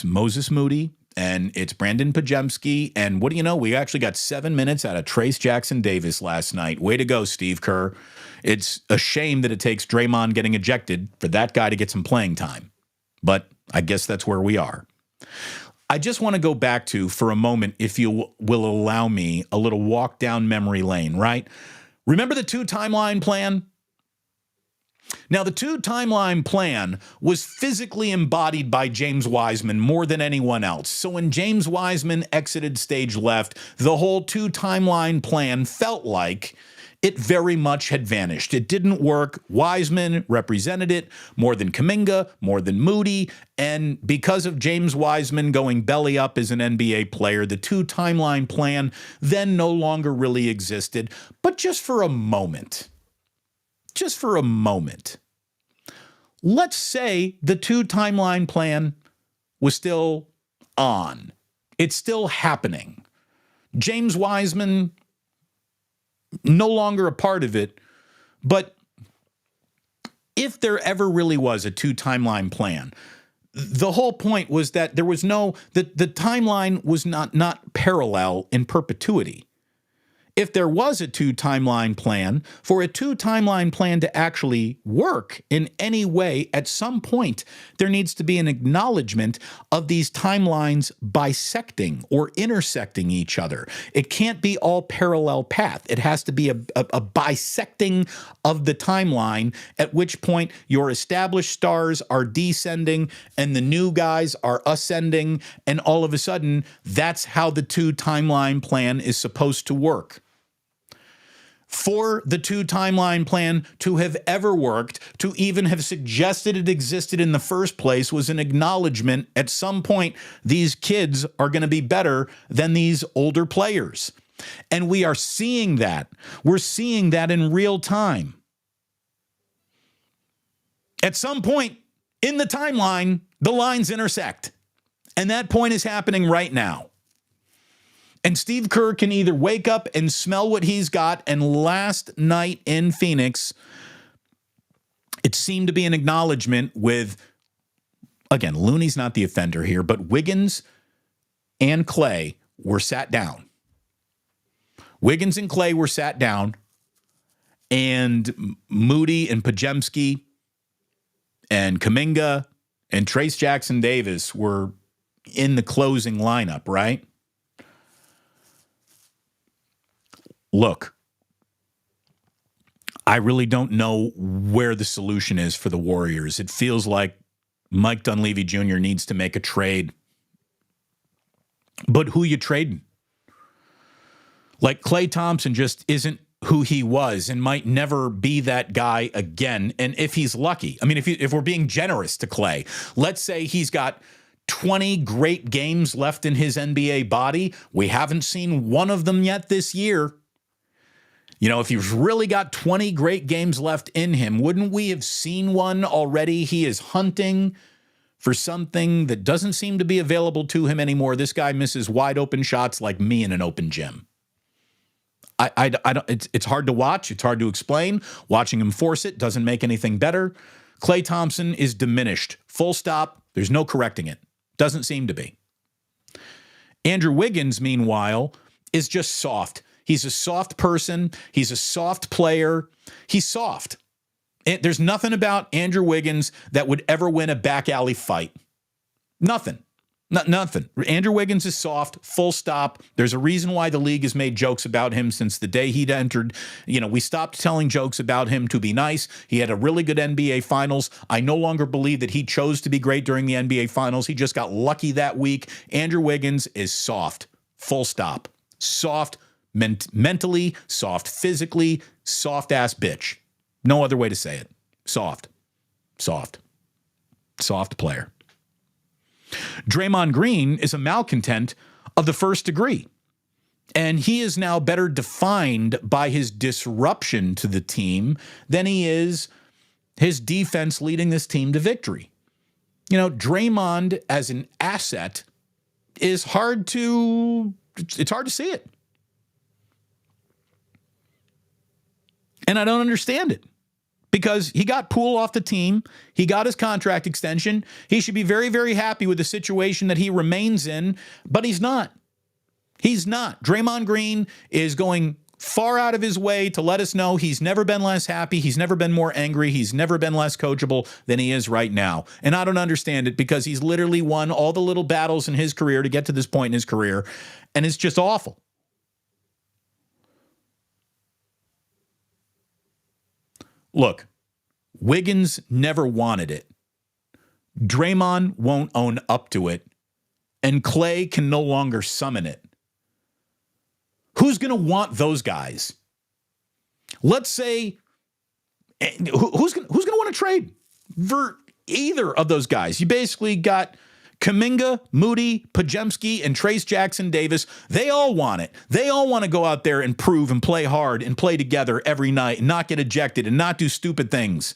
Moses Moody, and it's Brandon Pajemski. And what do you know? We actually got 7 minutes out of Trace Jackson Davis last night. Way to go, Steve Kerr. It's a shame that it takes Draymond getting ejected for that guy to get some playing time. But I guess that's where we are. I just want to go back to, for a moment, if you will allow me, a little walk down memory lane, right? Remember the 2-timeline plan? Now, the 2-timeline plan was physically embodied by James Wiseman more than anyone else. So when James Wiseman exited stage left, the whole 2-timeline plan felt like it very much had vanished. It didn't work. Wiseman represented it more than Kuminga, more than Moody. And because of James Wiseman going belly up as an NBA player, the 2-timeline plan then no longer really existed. But just for a moment, let's say the 2-timeline plan was still on. It's still happening. James Wiseman no longer a part of it, but if there ever really was a 2-timeline plan, the whole point was that there was the timeline was not parallel in perpetuity. If there was a 2-timeline plan, for a 2-timeline plan to actually work in any way, at some point, there needs to be an acknowledgement of these timelines bisecting or intersecting each other. It can't be all parallel path. It has to be a bisecting of the timeline, at which point your established stars are descending and the new guys are ascending, and all of a sudden, that's how the 2-timeline plan is supposed to work. For the 2-timeline plan to have ever worked, to even have suggested it existed in the first place, was an acknowledgement at some point these kids are going to be better than these older players. And we are seeing that. We're seeing that in real time. At some point in the timeline, the lines intersect. And that point is happening right now. And Steve Kerr can either wake up and smell what he's got, and last night in Phoenix, it seemed to be an acknowledgement with, again, Looney's not the offender here, but Wiggins and Klay were sat down. Wiggins and Klay were sat down, and Moody and Pajemski and Kuminga and Trace Jackson Davis were in the closing lineup, right? Look, I really don't know where the solution is for the Warriors. It feels like Mike Dunleavy Jr. needs to make a trade. But who you trading? Like, Klay Thompson just isn't who he was and might never be that guy again. And if he's lucky, I mean, if we're being generous to Klay, let's say he's got 20 great games left in his NBA body. We haven't seen one of them yet this year. You know, if he's really got 20 great games left in him, wouldn't we have seen one already? He is hunting for something that doesn't seem to be available to him anymore. This guy misses wide open shots like me in an open gym. I don't, it's hard to watch. It's hard to explain. Watching him force it doesn't make anything better. Klay Thompson is diminished. Full stop. There's no correcting it. Doesn't seem to be. Andrew Wiggins, meanwhile, is just soft. He's a soft person. He's a soft player. He's soft. There's nothing about Andrew Wiggins that would ever win a back alley fight. Nothing. Nothing. Andrew Wiggins is soft, full stop. There's a reason why the league has made jokes about him since the day he'd entered. We stopped telling jokes about him to be nice. He had a really good NBA Finals. I no longer believe that he chose to be great during the NBA Finals. He just got lucky that week. Andrew Wiggins is soft, full stop. Soft mentally, soft physically, soft-ass bitch. No other way to say it. Soft. Soft player. Draymond Green is a malcontent of the first degree, and he is now better defined by his disruption to the team than he is his defense leading this team to victory. Draymond as an asset is hard to see it. And I don't understand it. Because he got Poole off the team. He got his contract extension. He should be very, very happy with the situation that he remains in, but he's not. He's not. Draymond Green is going far out of his way to let us know he's never been less happy. He's never been more angry. He's never been less coachable than he is right now. And I don't understand it because he's literally won all the little battles in his career to get to this point in his career, and it's just awful. Look, Wiggins never wanted it. Draymond won't own up to it. And Klay can no longer summon it. Who's going to want those guys? Let's say, who's going to want to trade for either of those guys? You basically got Kuminga, Moody, Podziemski, and Trace Jackson Davis. They all want it. They all want to go out there and prove and play hard and play together every night and not get ejected and not do stupid things.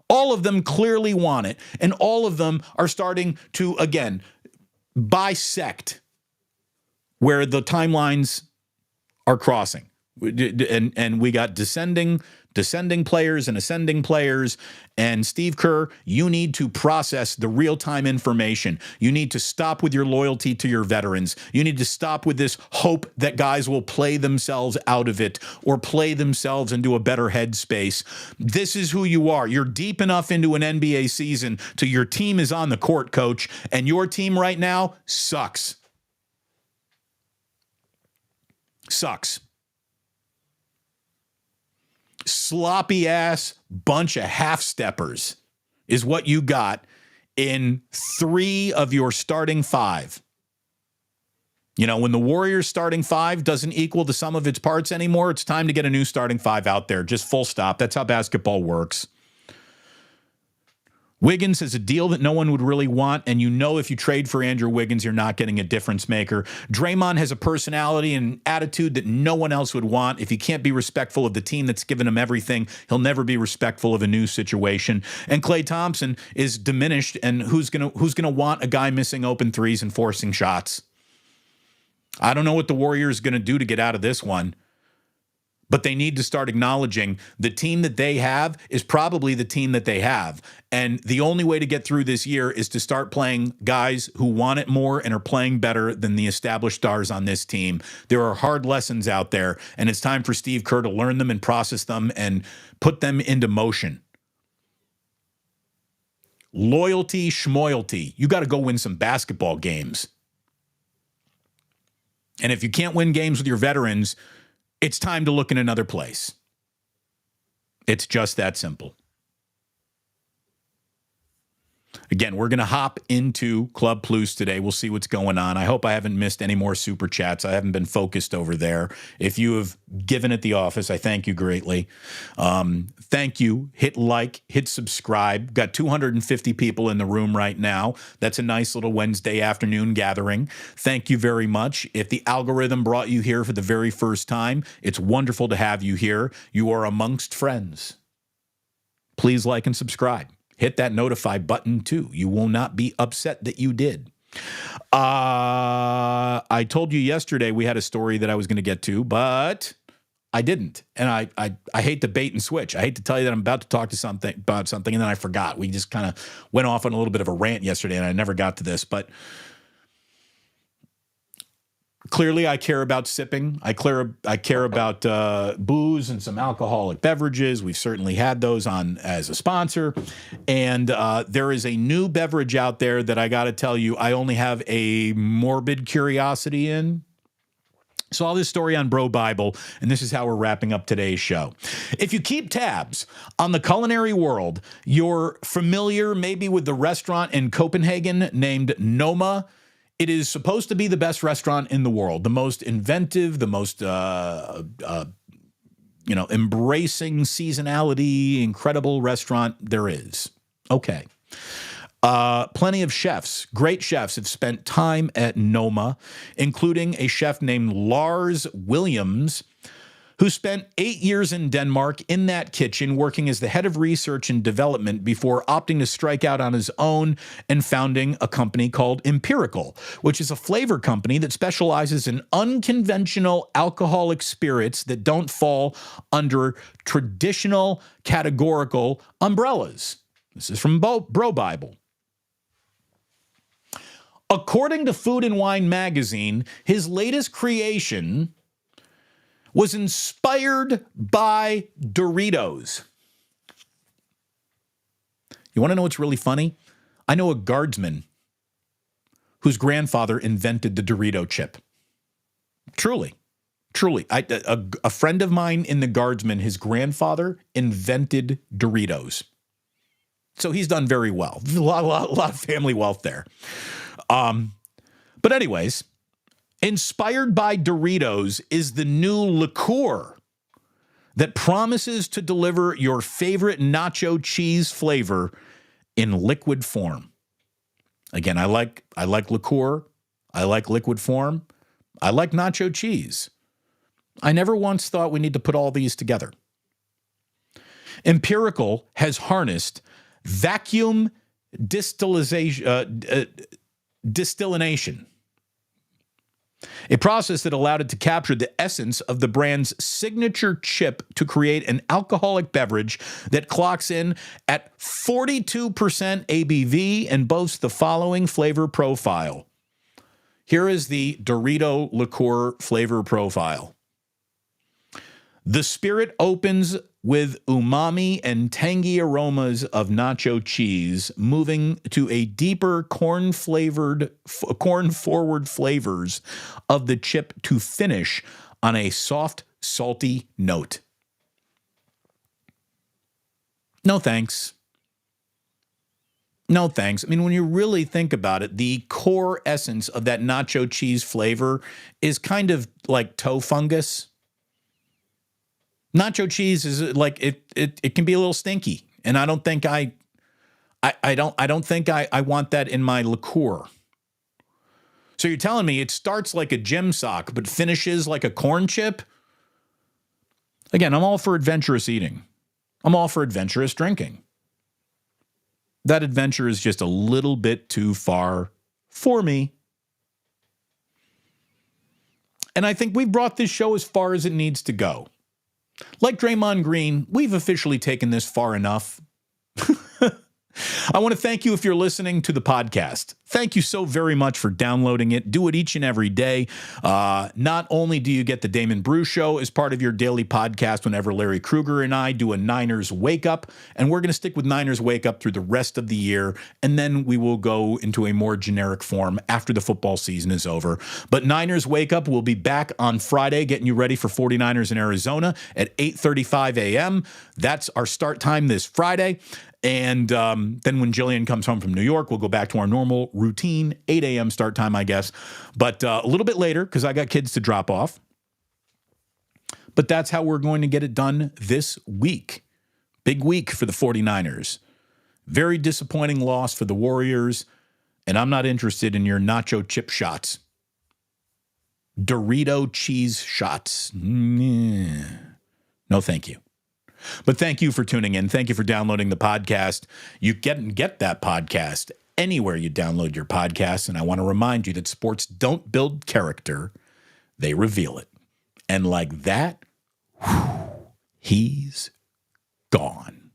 All of them clearly want it. And all of them are starting to, again, bisect where the timelines are crossing. And we got descending players and ascending players. And Steve Kerr, you need to process the real-time information. You need to stop with your loyalty to your veterans. You need to stop with this hope that guys will play themselves out of it or play themselves into a better headspace. This is who you are. You're deep enough into an NBA season to your team is on the court, coach, and your team right now sucks. Sucks. Sloppy ass bunch of half steppers is what you got in 3 of your starting 5. When the Warriors starting 5 doesn't equal the sum of its parts anymore, it's time to get a new starting 5 out there. Just full stop. That's how basketball works. Wiggins is a deal that no one would really want, and if you trade for Andrew Wiggins, you're not getting a difference maker. Draymond has a personality and attitude that no one else would want. If he can't be respectful of the team that's given him everything, he'll never be respectful of a new situation. And Klay Thompson is diminished, and who's gonna want a guy missing open threes and forcing shots? I don't know what the Warriors are going to do to get out of this one. But they need to start acknowledging the team that they have is probably the team that they have. And the only way to get through this year is to start playing guys who want it more and are playing better than the established stars on this team. There are hard lessons out there, and it's time for Steve Kerr to learn them and process them and put them into motion. Loyalty, schmoyalty. You got to go win some basketball games. And if you can't win games with your veterans, it's time to look in another place. It's just that simple. Again, we're going to hop into Club Plus today. We'll see what's going on. I hope I haven't missed any more super chats. I haven't been focused over there. If you have given at the office, I thank you greatly. Thank you. Hit like, hit subscribe. Got 250 people in the room right now. That's a nice little Wednesday afternoon gathering. Thank you very much. If the algorithm brought you here for the very first time, it's wonderful to have you here. You are amongst friends. Please like and subscribe. Hit that notify button too. You will not be upset that you did. I told you yesterday we had a story that I was going to get to, but I didn't. And I hate the bait and switch. I hate to tell you that I'm about to talk about something, and then I forgot. We just kind of went off on a little bit of a rant yesterday, and I never got to this. But Clearly, I care about sipping. I care about booze and some alcoholic beverages. We've certainly had those on as a sponsor. And there is a new beverage out there that I got to tell you, I only have a morbid curiosity in. Saw this story on Bro Bible, and this is how we're wrapping up today's show. If you keep tabs on the culinary world, you're familiar maybe with the restaurant in Copenhagen named Noma. It is supposed to be the best restaurant in the world, the most inventive, the most, embracing seasonality, incredible restaurant there is. Okay. Plenty of chefs, great chefs, have spent time at Noma, including a chef named Lars Williams, who spent 8 years in Denmark in that kitchen working as the head of research and development before opting to strike out on his own and founding a company called Empirical, which is a flavor company that specializes in unconventional alcoholic spirits that don't fall under traditional categorical umbrellas. This is from Bro Bible. According to Food and Wine magazine, his latest creation was inspired by Doritos. You want to know what's really funny? I know a guardsman whose grandfather invented the Dorito chip. Truly. A friend of mine in the guardsmen, his grandfather invented Doritos. So he's done very well. A lot of family wealth there. But anyways, inspired by Doritos is the new liqueur that promises to deliver your favorite nacho cheese flavor in liquid form. Again, I like liqueur. I like liquid form. I like nacho cheese. I never once thought we need to put all these together. Empirical has harnessed vacuum distillation, a process that allowed it to capture the essence of the brand's signature chip to create an alcoholic beverage that clocks in at 42% ABV and boasts the following flavor profile. Here is the Dorito liqueur flavor profile. The spirit opens with umami and tangy aromas of nacho cheese, moving to a deeper corn-forward flavors of the chip to finish on a soft, salty note. No thanks. No thanks. I mean, when you really think about it, the core essence of that nacho cheese flavor is kind of like toe fungus. Nacho cheese is like it can be a little stinky, and I don't think I want that in my liqueur. So you're telling me it starts like a gym sock but finishes like a corn chip? Again, I'm all for adventurous eating. I'm all for adventurous drinking. That adventure is just a little bit too far for me. And I think we've brought this show as far as it needs to go. Like Draymond Green, we've officially taken this far enough. I want to thank you if you're listening to the podcast. Thank you so very much for downloading it. Do it each and every day. Not only do you get the Damon Brew Show as part of your daily podcast whenever Larry Krueger and I do a Niners Wake Up, and we're going to stick with Niners Wake Up through the rest of the year, and then we will go into a more generic form after the football season is over. But Niners Wake Up will be back on Friday, getting you ready for 49ers in Arizona at 8:35 a.m. That's our start time this Friday. And then when Jillian comes home from New York, we'll go back to our normal routine, 8 a.m. start time, I guess. But a little bit later, because I got kids to drop off. But that's how we're going to get it done this week. Big week for the 49ers. Very disappointing loss for the Warriors. And I'm not interested in your nacho chip shots. Dorito cheese shots. No, thank you. But thank you for tuning in. Thank you for downloading the podcast. You get that podcast anywhere you download your podcast. And I want to remind you that sports don't build character, they reveal it. And like that, he's gone.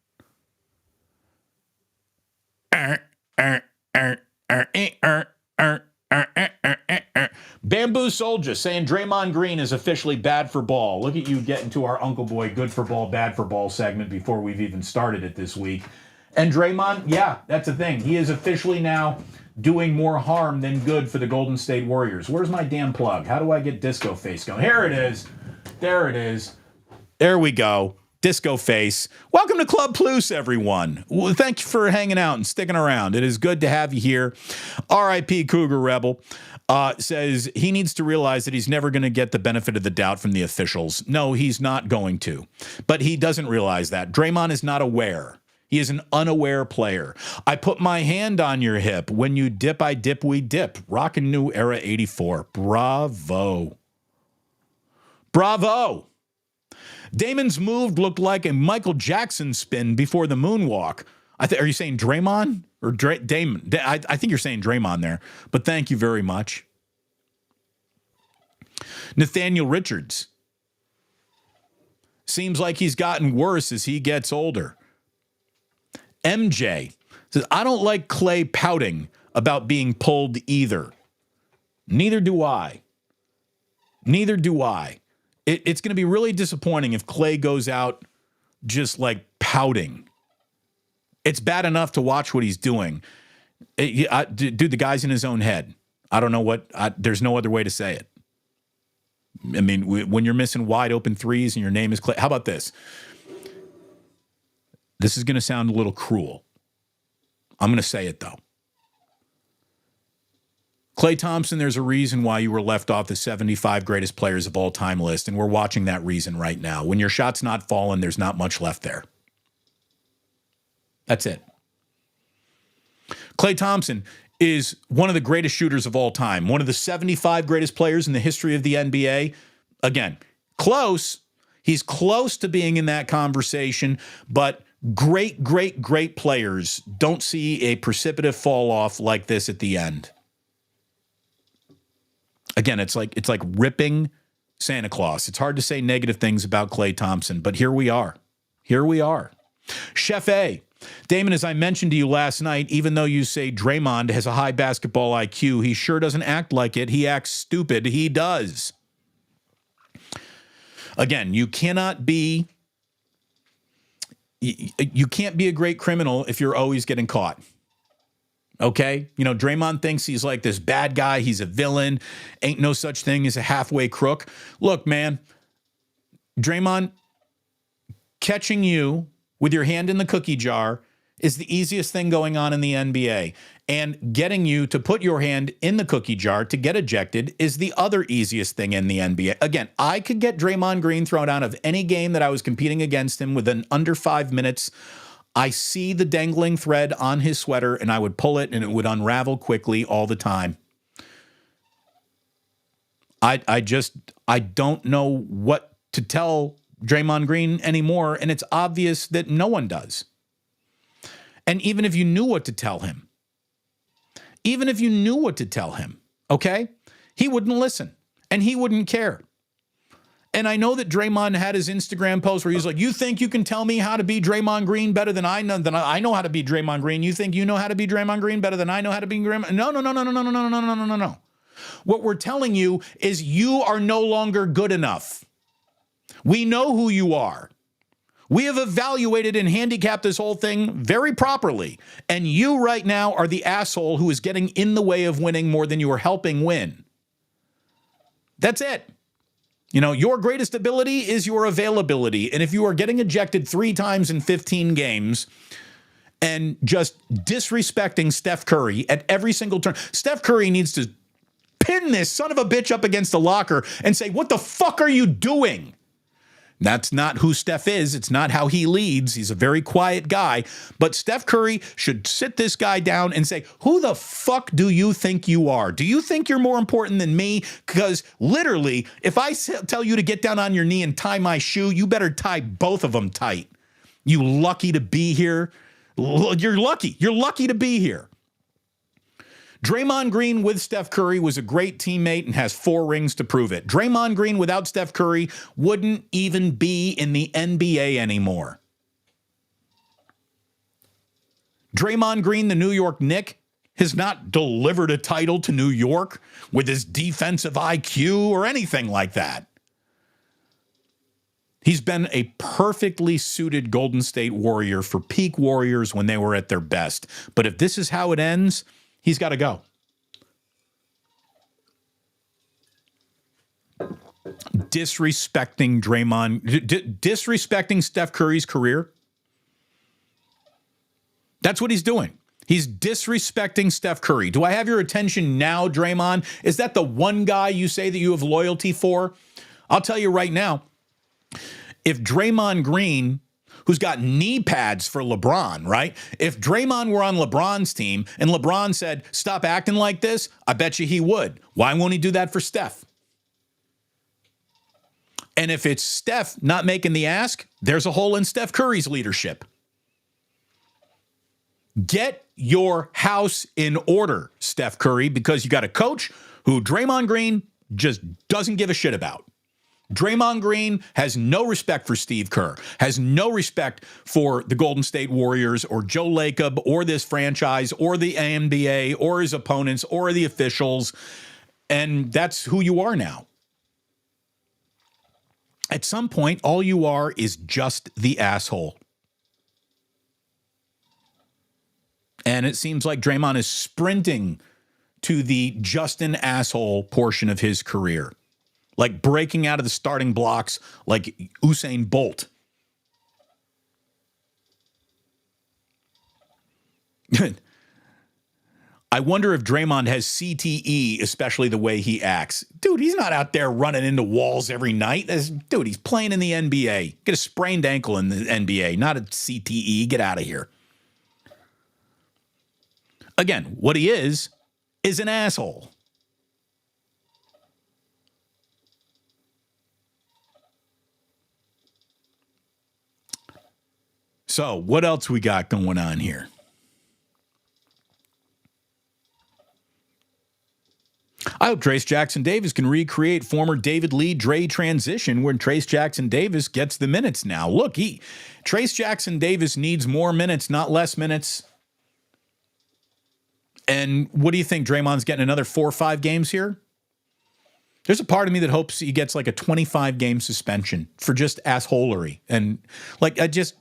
Bamboo Soldier saying Draymond Green is officially bad for ball. Look at you getting to our Uncle Boy good for ball, bad for ball segment before we've even started it this week. And Draymond, yeah, that's the thing. He is officially now doing more harm than good for the Golden State Warriors. Where's my damn plug? How do I get Disco Face going? Here it is. There it is. There we go. Disco Face. Welcome to Club Plus, everyone. Well, thank you for hanging out and sticking around. It is good to have you here. R.I.P. Cougar Rebel says he needs to realize that he's never going to get the benefit of the doubt from the officials. No, he's not going to. But he doesn't realize that. Draymond is not aware. He is an unaware player. I put my hand on your hip. When you dip, I dip, we dip. Rockin' New Era 84. Bravo. Bravo. Damon's move looked like a Michael Jackson spin before the moonwalk. Are you saying Draymond or Damon? I think you're saying Draymond there, but thank you very much. Nathaniel Richards. Seems like he's gotten worse as he gets older. MJ says, I don't like Klay pouting about being pulled either. Neither do I. Neither do I. It's going to be really disappointing if Klay goes out just like pouting. It's bad enough to watch what he's doing. Dude, the guy's in his own head. I don't know there's no other way to say it. I mean, when you're missing wide open threes and your name is Klay. How about this? This is going to sound a little cruel. I'm going to say it, though. Klay Thompson, there's a reason why you were left off the 75 greatest players of all time list, and we're watching that reason right now. When your shot's not falling, there's not much left there. That's it. Klay Thompson is one of the greatest shooters of all time, one of the 75 greatest players in the history of the NBA. Again, close. He's close to being in that conversation, but great, great, great players don't see a precipitous fall off like this at the end. Again, it's like ripping Santa Claus. It's hard to say negative things about Klay Thompson, but here we are. Here we are. Chef A. Damon, as I mentioned to you last night, even though you say Draymond has a high basketball IQ, he sure doesn't act like it. He acts stupid. He does. Again, you can't be a great criminal if you're always getting caught. Okay? You know, Draymond thinks he's like this bad guy. He's a villain. Ain't no such thing as a halfway crook. Look, man, Draymond, catching you with your hand in the cookie jar is the easiest thing going on in the NBA. And getting you to put your hand in the cookie jar to get ejected is the other easiest thing in the NBA. Again, I could get Draymond Green thrown out of any game that I was competing against him within under 5 minutes. I see the dangling thread on his sweater and I would pull it and it would unravel quickly all the time. I don't know what to tell Draymond Green anymore, and it's obvious that no one does. And even if you knew what to tell him, okay, he wouldn't listen and he wouldn't care. And I know that Draymond had his Instagram post where he's like, you think you can tell me how to be Draymond Green better than I know how to be Draymond Green. You think you know how to be Draymond Green better than I know how to be Draymond? No. What we're telling you is you are no longer good enough. We know who you are. We have evaluated and handicapped this whole thing very properly. And you right now are the asshole who is getting in the way of winning more than you are helping win. That's it. You know, your greatest ability is your availability. And if you are getting ejected 3 times in 15 games and just disrespecting Steph Curry at every single turn, Steph Curry needs to pin this son of a bitch up against the locker and say, what the fuck are you doing? That's not who Steph is. It's not how he leads. He's a very quiet guy. But Steph Curry should sit this guy down and say, who the fuck do you think you are? Do you think you're more important than me? Because literally, if I tell you to get down on your knee and tie my shoe, you better tie both of them tight. You lucky to be here. You're lucky. You're lucky to be here. Draymond Green with Steph Curry was a great teammate and has 4 rings to prove it. Draymond Green without Steph Curry wouldn't even be in the NBA anymore. Draymond Green, the New York Knick, has not delivered a title to New York with his defensive IQ or anything like that. He's been a perfectly suited Golden State Warrior for peak Warriors when they were at their best. But if this is how it ends, he's got to go. Disrespecting Draymond, disrespecting Steph Curry's career. That's what he's doing. He's disrespecting Steph Curry. Do I have your attention now, Draymond? Is that the one guy you say that you have loyalty for? I'll tell you right now, if Draymond Green, who's got knee pads for LeBron, right? If Draymond were on LeBron's team and LeBron said, stop acting like this, I bet you he would. Why won't he do that for Steph? And if it's Steph not making the ask, there's a hole in Steph Curry's leadership. Get your house in order, Steph Curry, because you got a coach who Draymond Green just doesn't give a shit about. Draymond Green has no respect for Steve Kerr, has no respect for the Golden State Warriors or Joe Lacob or this franchise or the NBA or his opponents or the officials. And that's who you are now. At some point, all you are is just the asshole. And it seems like Draymond is sprinting to the just an asshole portion of his career. Like breaking out of the starting blocks like Usain Bolt. I wonder if Draymond has CTE, especially the way he acts. Dude, he's not out there running into walls every night. Dude, he's playing in the NBA. Get a sprained ankle in the NBA, not a CTE. Get out of here. Again, what he is an asshole. So, what else we got going on here? I hope Trace Jackson Davis can recreate former David Lee Dre transition when Trace Jackson Davis gets the minutes now. Look, Trace Jackson Davis needs more minutes, not less minutes. And what do you think? Draymond's getting another 4 or 5 games here? There's a part of me that hopes he gets like a 25-game suspension for just assholery. And like, is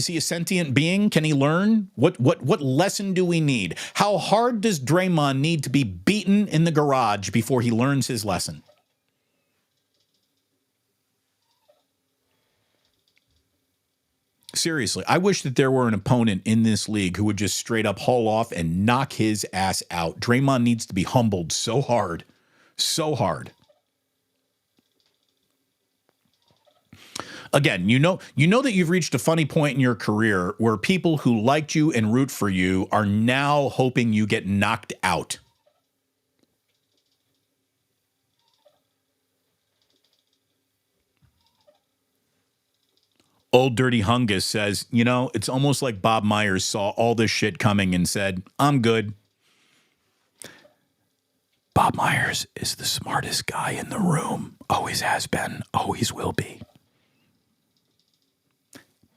he a sentient being? Can he learn? What lesson do we need? How hard does Draymond need to be beaten in the garage before he learns his lesson? Seriously, I wish that there were an opponent in this league who would just straight up haul off and knock his ass out. Draymond needs to be humbled so hard. So hard. Again, you know that you've reached a funny point in your career where people who liked you and root for you are now hoping you get knocked out. Old Dirty Hungus says, it's almost like Bob Myers saw all this shit coming and said, I'm good. Bob Myers is the smartest guy in the room. Always has been, always will be.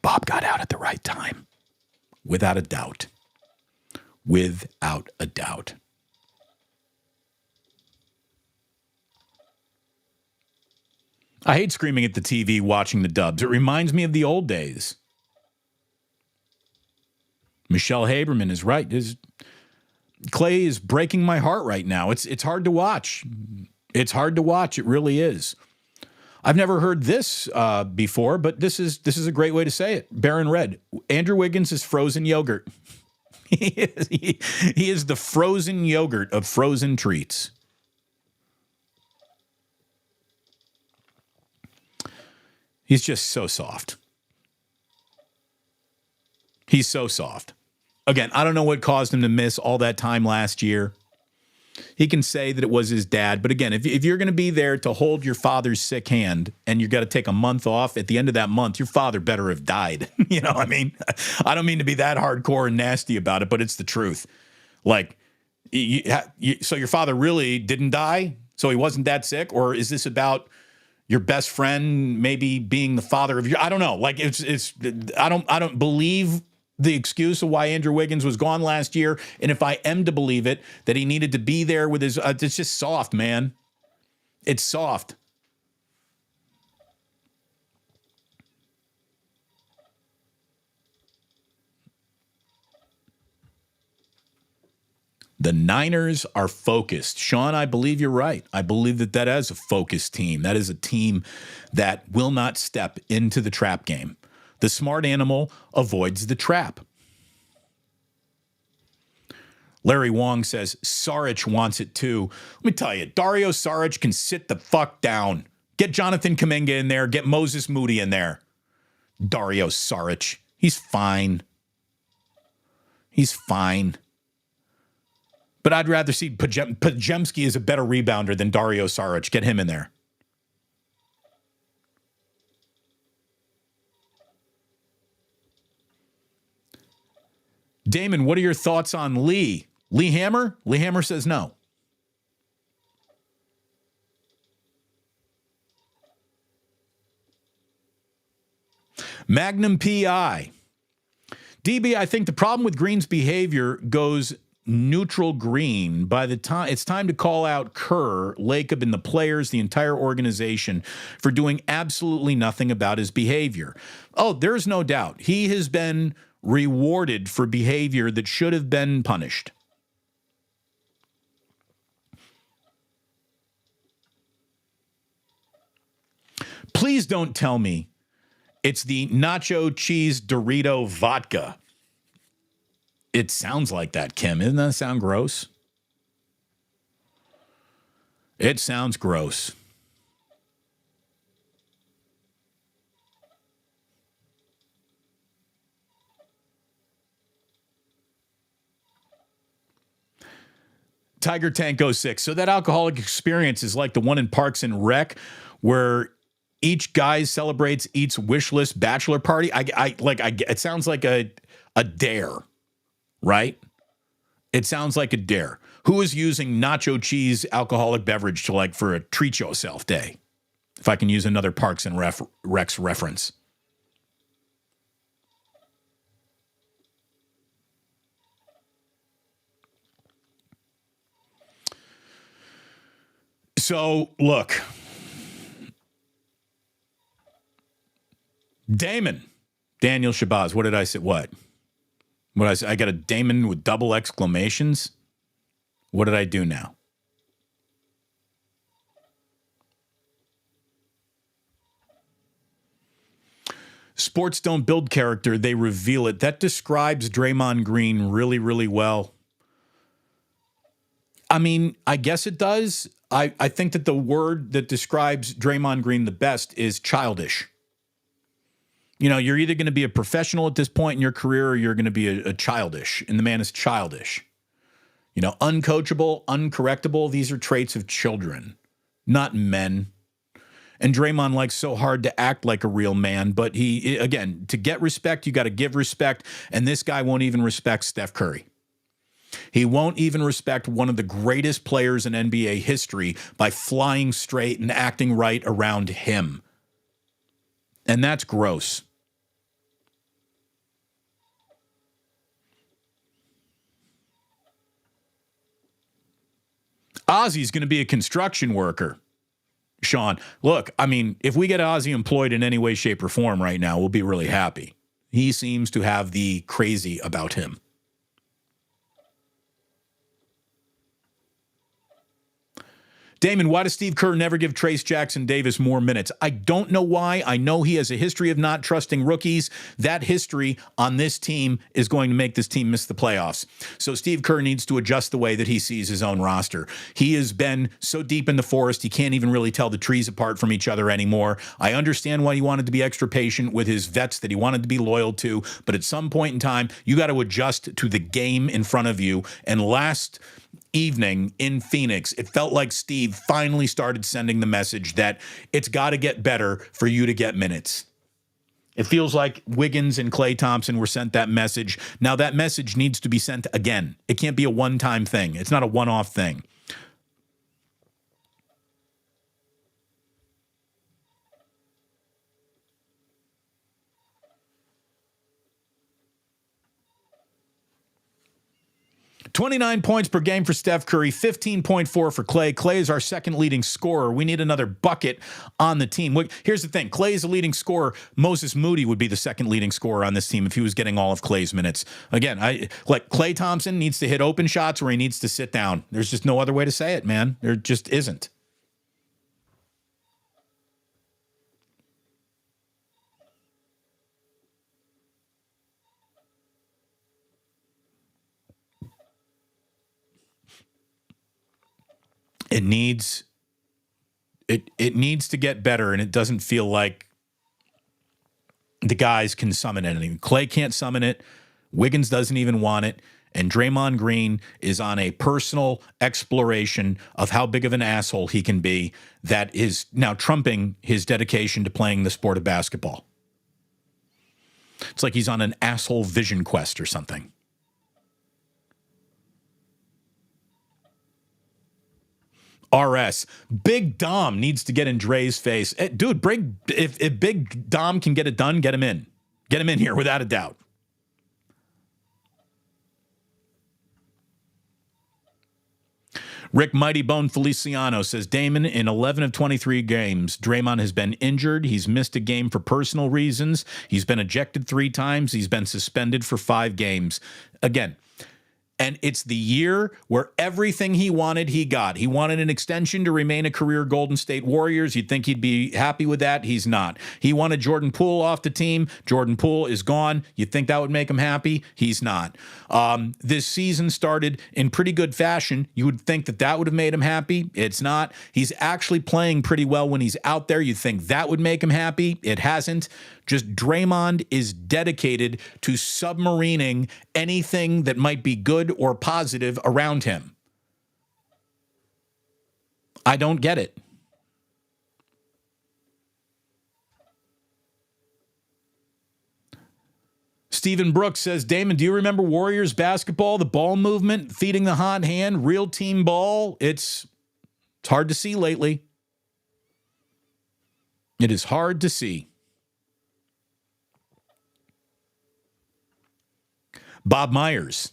Bob got out at the right time. Without a doubt. Without a doubt. I hate screaming at the TV watching the dubs. It reminds me of the old days. Michelle Haberman is right. Klay is breaking my heart right now. It's hard to watch. It's hard to watch. It really is. I've never heard this before, but this is a great way to say it. Baron Red. Andrew Wiggins is frozen yogurt. He is the frozen yogurt of frozen treats. He's just so soft. He's so soft. Again, I don't know what caused him to miss all that time last year. He can say that it was his dad. But again, if you're going to be there to hold your father's sick hand and you got to take a month off, at the end of that month, your father better have died. You know what I mean? I don't mean to be that hardcore and nasty about it, but it's the truth. Like, so your father really didn't die? So he wasn't that sick? Or is this about your best friend maybe being the father of your, I don't know. Like I don't believe the excuse of why Andrew Wiggins was gone last year. And if I am to believe it, that he needed to be there with his, it's just soft, man. It's soft. The Niners are focused. Sean, I believe you're right. I believe that is a focused team. That is a team that will not step into the trap game. The smart animal avoids the trap. Larry Wong says, Saric wants it too. Let me tell you, Dario Saric can sit the fuck down. Get Jonathan Kuminga in there. Get Moses Moody in there. Dario Saric. He's fine. He's fine. But I'd rather see Pajemski as a better rebounder than Dario Saric. Get him in there. Damon, what are your thoughts on Lee? Lee Hammer? Lee Hammer says no. Magnum PI. DB, I think the problem with Green's behavior goes neutral green. By the time it's time to call out Kerr, Lacob, and the players, the entire organization, for doing absolutely nothing about his behavior. Oh, there's no doubt. He has been rewarded for behavior that should have been punished. Please don't tell me it's the nacho cheese Dorito vodka. It sounds like that, Kim. Doesn't that sound gross? It sounds gross. Tiger Tank 06. So that alcoholic experience is like the one in Parks and Rec where each guy celebrates each wish list bachelor party. It sounds like a dare, right? It sounds like a dare. Who is using nacho cheese alcoholic beverage to for a treat yourself day? If I can use another Parks and Recs reference. So, look. Damon. Daniel Shabazz. What did I say? What did I say? I got a Damon with double exclamations. What did I do now? Sports don't build character, they reveal it. That describes Draymond Green really, really well. I mean, I guess it does. I think that the word that describes Draymond Green the best is childish. You know, you're either going to be a professional at this point in your career or you're going to be a childish, and the man is childish. You know, uncoachable, uncorrectable, these are traits of children, not men. And Draymond likes so hard to act like a real man, but he, again, to get respect, you got to give respect, and this guy won't even respect Steph Curry. He won't even respect one of the greatest players in NBA history by flying straight and acting right around him. And that's gross. Ozzy's going to be a construction worker. Sean, look, I mean, if we get Ozzy employed in any way, shape, or form right now, we'll be really happy. He seems to have the crazy about him. Damon, why does Steve Kerr never give Trace Jackson Davis more minutes? I don't know why. I know he has a history of not trusting rookies. That history on this team is going to make this team miss the playoffs. So Steve Kerr needs to adjust the way that he sees his own roster. He has been so deep in the forest, he can't even really tell the trees apart from each other anymore. I understand why he wanted to be extra patient with his vets that he wanted to be loyal to, but at some point in time, you got to adjust to the game in front of you. And last evening in Phoenix, it felt like Steve finally started sending the message that it's got to get better for you to get minutes. It feels like Wiggins and Klay Thompson were sent that message. Now that message needs to be sent again. It can't be a one-time thing. It's not a one-off thing. 29 points per game for Steph Curry, 15.4 for Klay. Klay is our second leading scorer. We need another bucket on the team. Here's the thing. Klay is the leading scorer. Moses Moody would be the second leading scorer on this team if he was getting all of Klay's minutes. Again, Klay Thompson needs to hit open shots or he needs to sit down. There's just no other way to say it, man. There just isn't. It needs to get better, and it doesn't feel like the guys can summon anything. Klay can't summon it. Wiggins doesn't even want it. And Draymond Green is on a personal exploration of how big of an asshole he can be that is now trumping his dedication to playing the sport of basketball. It's like he's on an asshole vision quest or something. RS. Big Dom needs to get in Dre's face. Dude, if Big Dom can get it done, get him in. Get him in here without a doubt. Rick Mighty Bone Feliciano says, Damon, in 11 of 23 games, Draymond has been injured. He's missed a game for personal reasons. He's been ejected 3 times. He's been suspended for 5 games. Again, and it's the year where everything he wanted, he got. He wanted an extension to remain a career Golden State Warriors. You'd think he'd be happy with that. He's not. He wanted Jordan Poole off the team. Jordan Poole is gone. You'd think that would make him happy. He's not. This season started in pretty good fashion. You would think that would have made him happy. It's not. He's actually playing pretty well when he's out there. You'd think that would make him happy. It hasn't. Just Draymond is dedicated to submarining anything that might be good or positive around him. I don't get it. Stephen Brooks says, Damon, do you remember Warriors basketball, the ball movement, feeding the hot hand, real team ball? It's hard to see lately. It is hard to see. Bob Myers,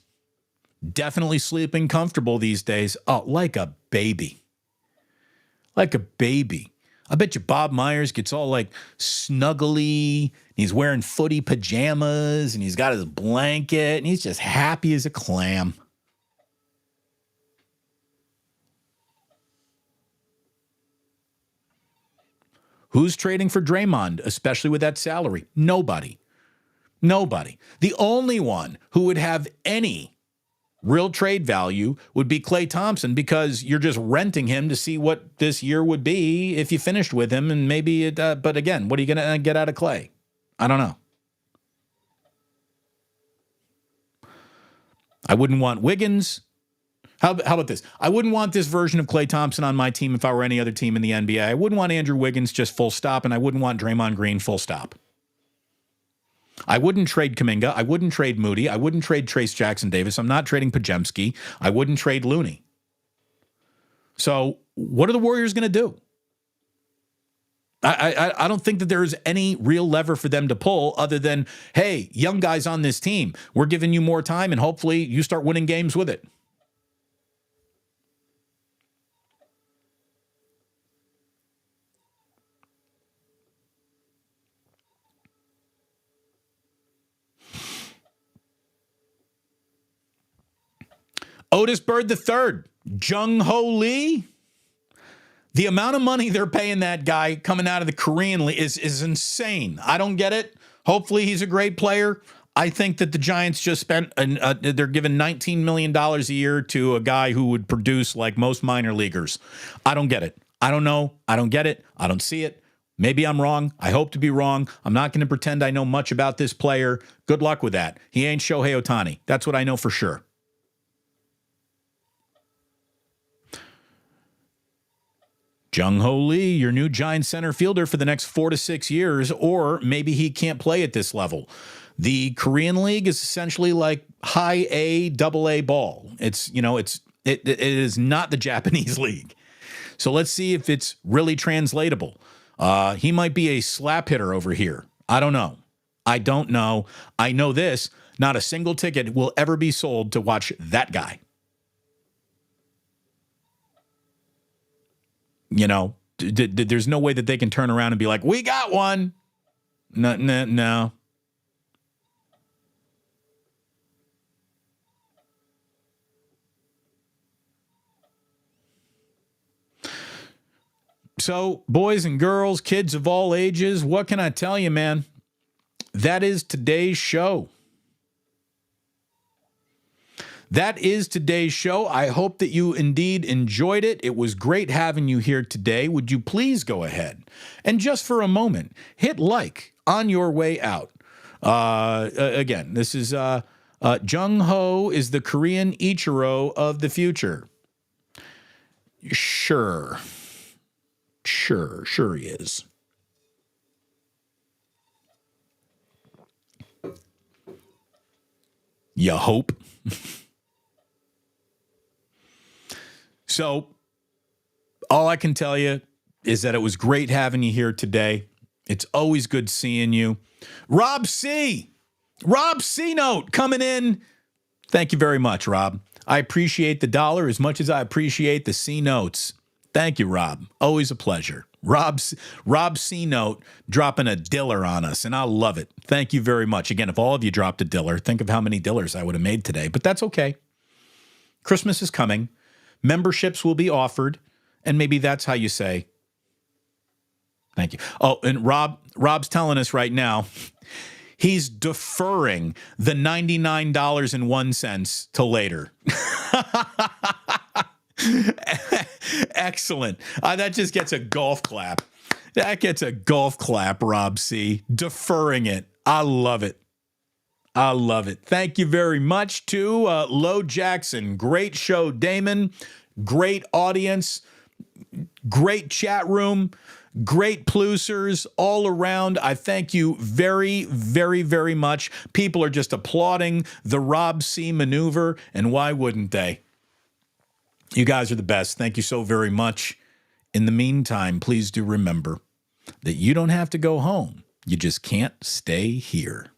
definitely sleeping comfortable these days. Oh, like a baby. Like a baby. I bet you Bob Myers gets all like snuggly. He's wearing footy pajamas and he's got his blanket and he's just happy as a clam. Who's trading for Draymond, especially with that salary? Nobody. Nobody. The only one who would have any real trade value would be Klay Thompson because you're just renting him to see what this year would be if you finished with him. And maybe it, but again, what are you going to get out of Klay? I don't know. I wouldn't want Wiggins. How about this? I wouldn't want this version of Klay Thompson on my team if I were any other team in the NBA. I wouldn't want Andrew Wiggins, just full stop. And I wouldn't want Draymond Green, full stop. I wouldn't trade Kuminga. I wouldn't trade Moody. I wouldn't trade Trace Jackson Davis. I'm not trading Pajemski. I wouldn't trade Looney. So what are the Warriors going to do? I don't think that there's any real lever for them to pull other than, hey, young guys on this team, we're giving you more time and hopefully you start winning games with it. Otis Bird III, Jung Ho Lee. The amount of money they're paying that guy coming out of the Korean League is insane. I don't get it. Hopefully he's a great player. I think that the Giants just spent, they're giving $19 million a year to a guy who would produce like most minor leaguers. I don't get it. I don't know. I don't get it. I don't see it. Maybe I'm wrong. I hope to be wrong. I'm not going to pretend I know much about this player. Good luck with that. He ain't Shohei Ohtani. That's what I know for sure. Jung Ho Lee, your new Giant center fielder for the next 4 to 6 years, or maybe he can't play at this level. The Korean League is essentially like high A, double A ball. It is not the Japanese league. So let's see if it's really translatable. He might be a slap hitter over here. I don't know. I don't know. I know this. Not a single ticket will ever be sold to watch that guy. You know, there's no way that they can turn around and be like, we got one. No, no, no. So, boys and girls, kids of all ages, what can I tell you, man? That is today's show. That is today's show. I hope that you indeed enjoyed it. It was great having you here today. Would you please go ahead and just for a moment, hit like on your way out. Again, this is Jung Ho is the Korean Ichiro of the future. Sure he is. You hope. So, all I can tell you is that it was great having you here today. It's always good seeing you. Rob C. Note coming in. Thank you very much, Rob. I appreciate the dollar as much as I appreciate the C notes. Thank you, Rob. Always a pleasure. Rob C Note dropping a diller on us, and I love it. Thank you very much. Again, if all of you dropped a diller, think of how many dillers I would have made today, but that's okay. Christmas is coming. Memberships will be offered, and maybe that's how you say thank you. Oh, and Rob's telling us right now he's deferring the $99.01 to later. Excellent. That just gets a golf clap. That gets a golf clap, Rob C. Deferring it. I love it. I love it. Thank you very much to Lo Jackson. Great show, Damon. Great audience. Great chat room. Great plusers all around. I thank you very, very, very much. People are just applauding the Rob C maneuver, and why wouldn't they? You guys are the best. Thank you so very much. In the meantime, please do remember that you don't have to go home. You just can't stay here.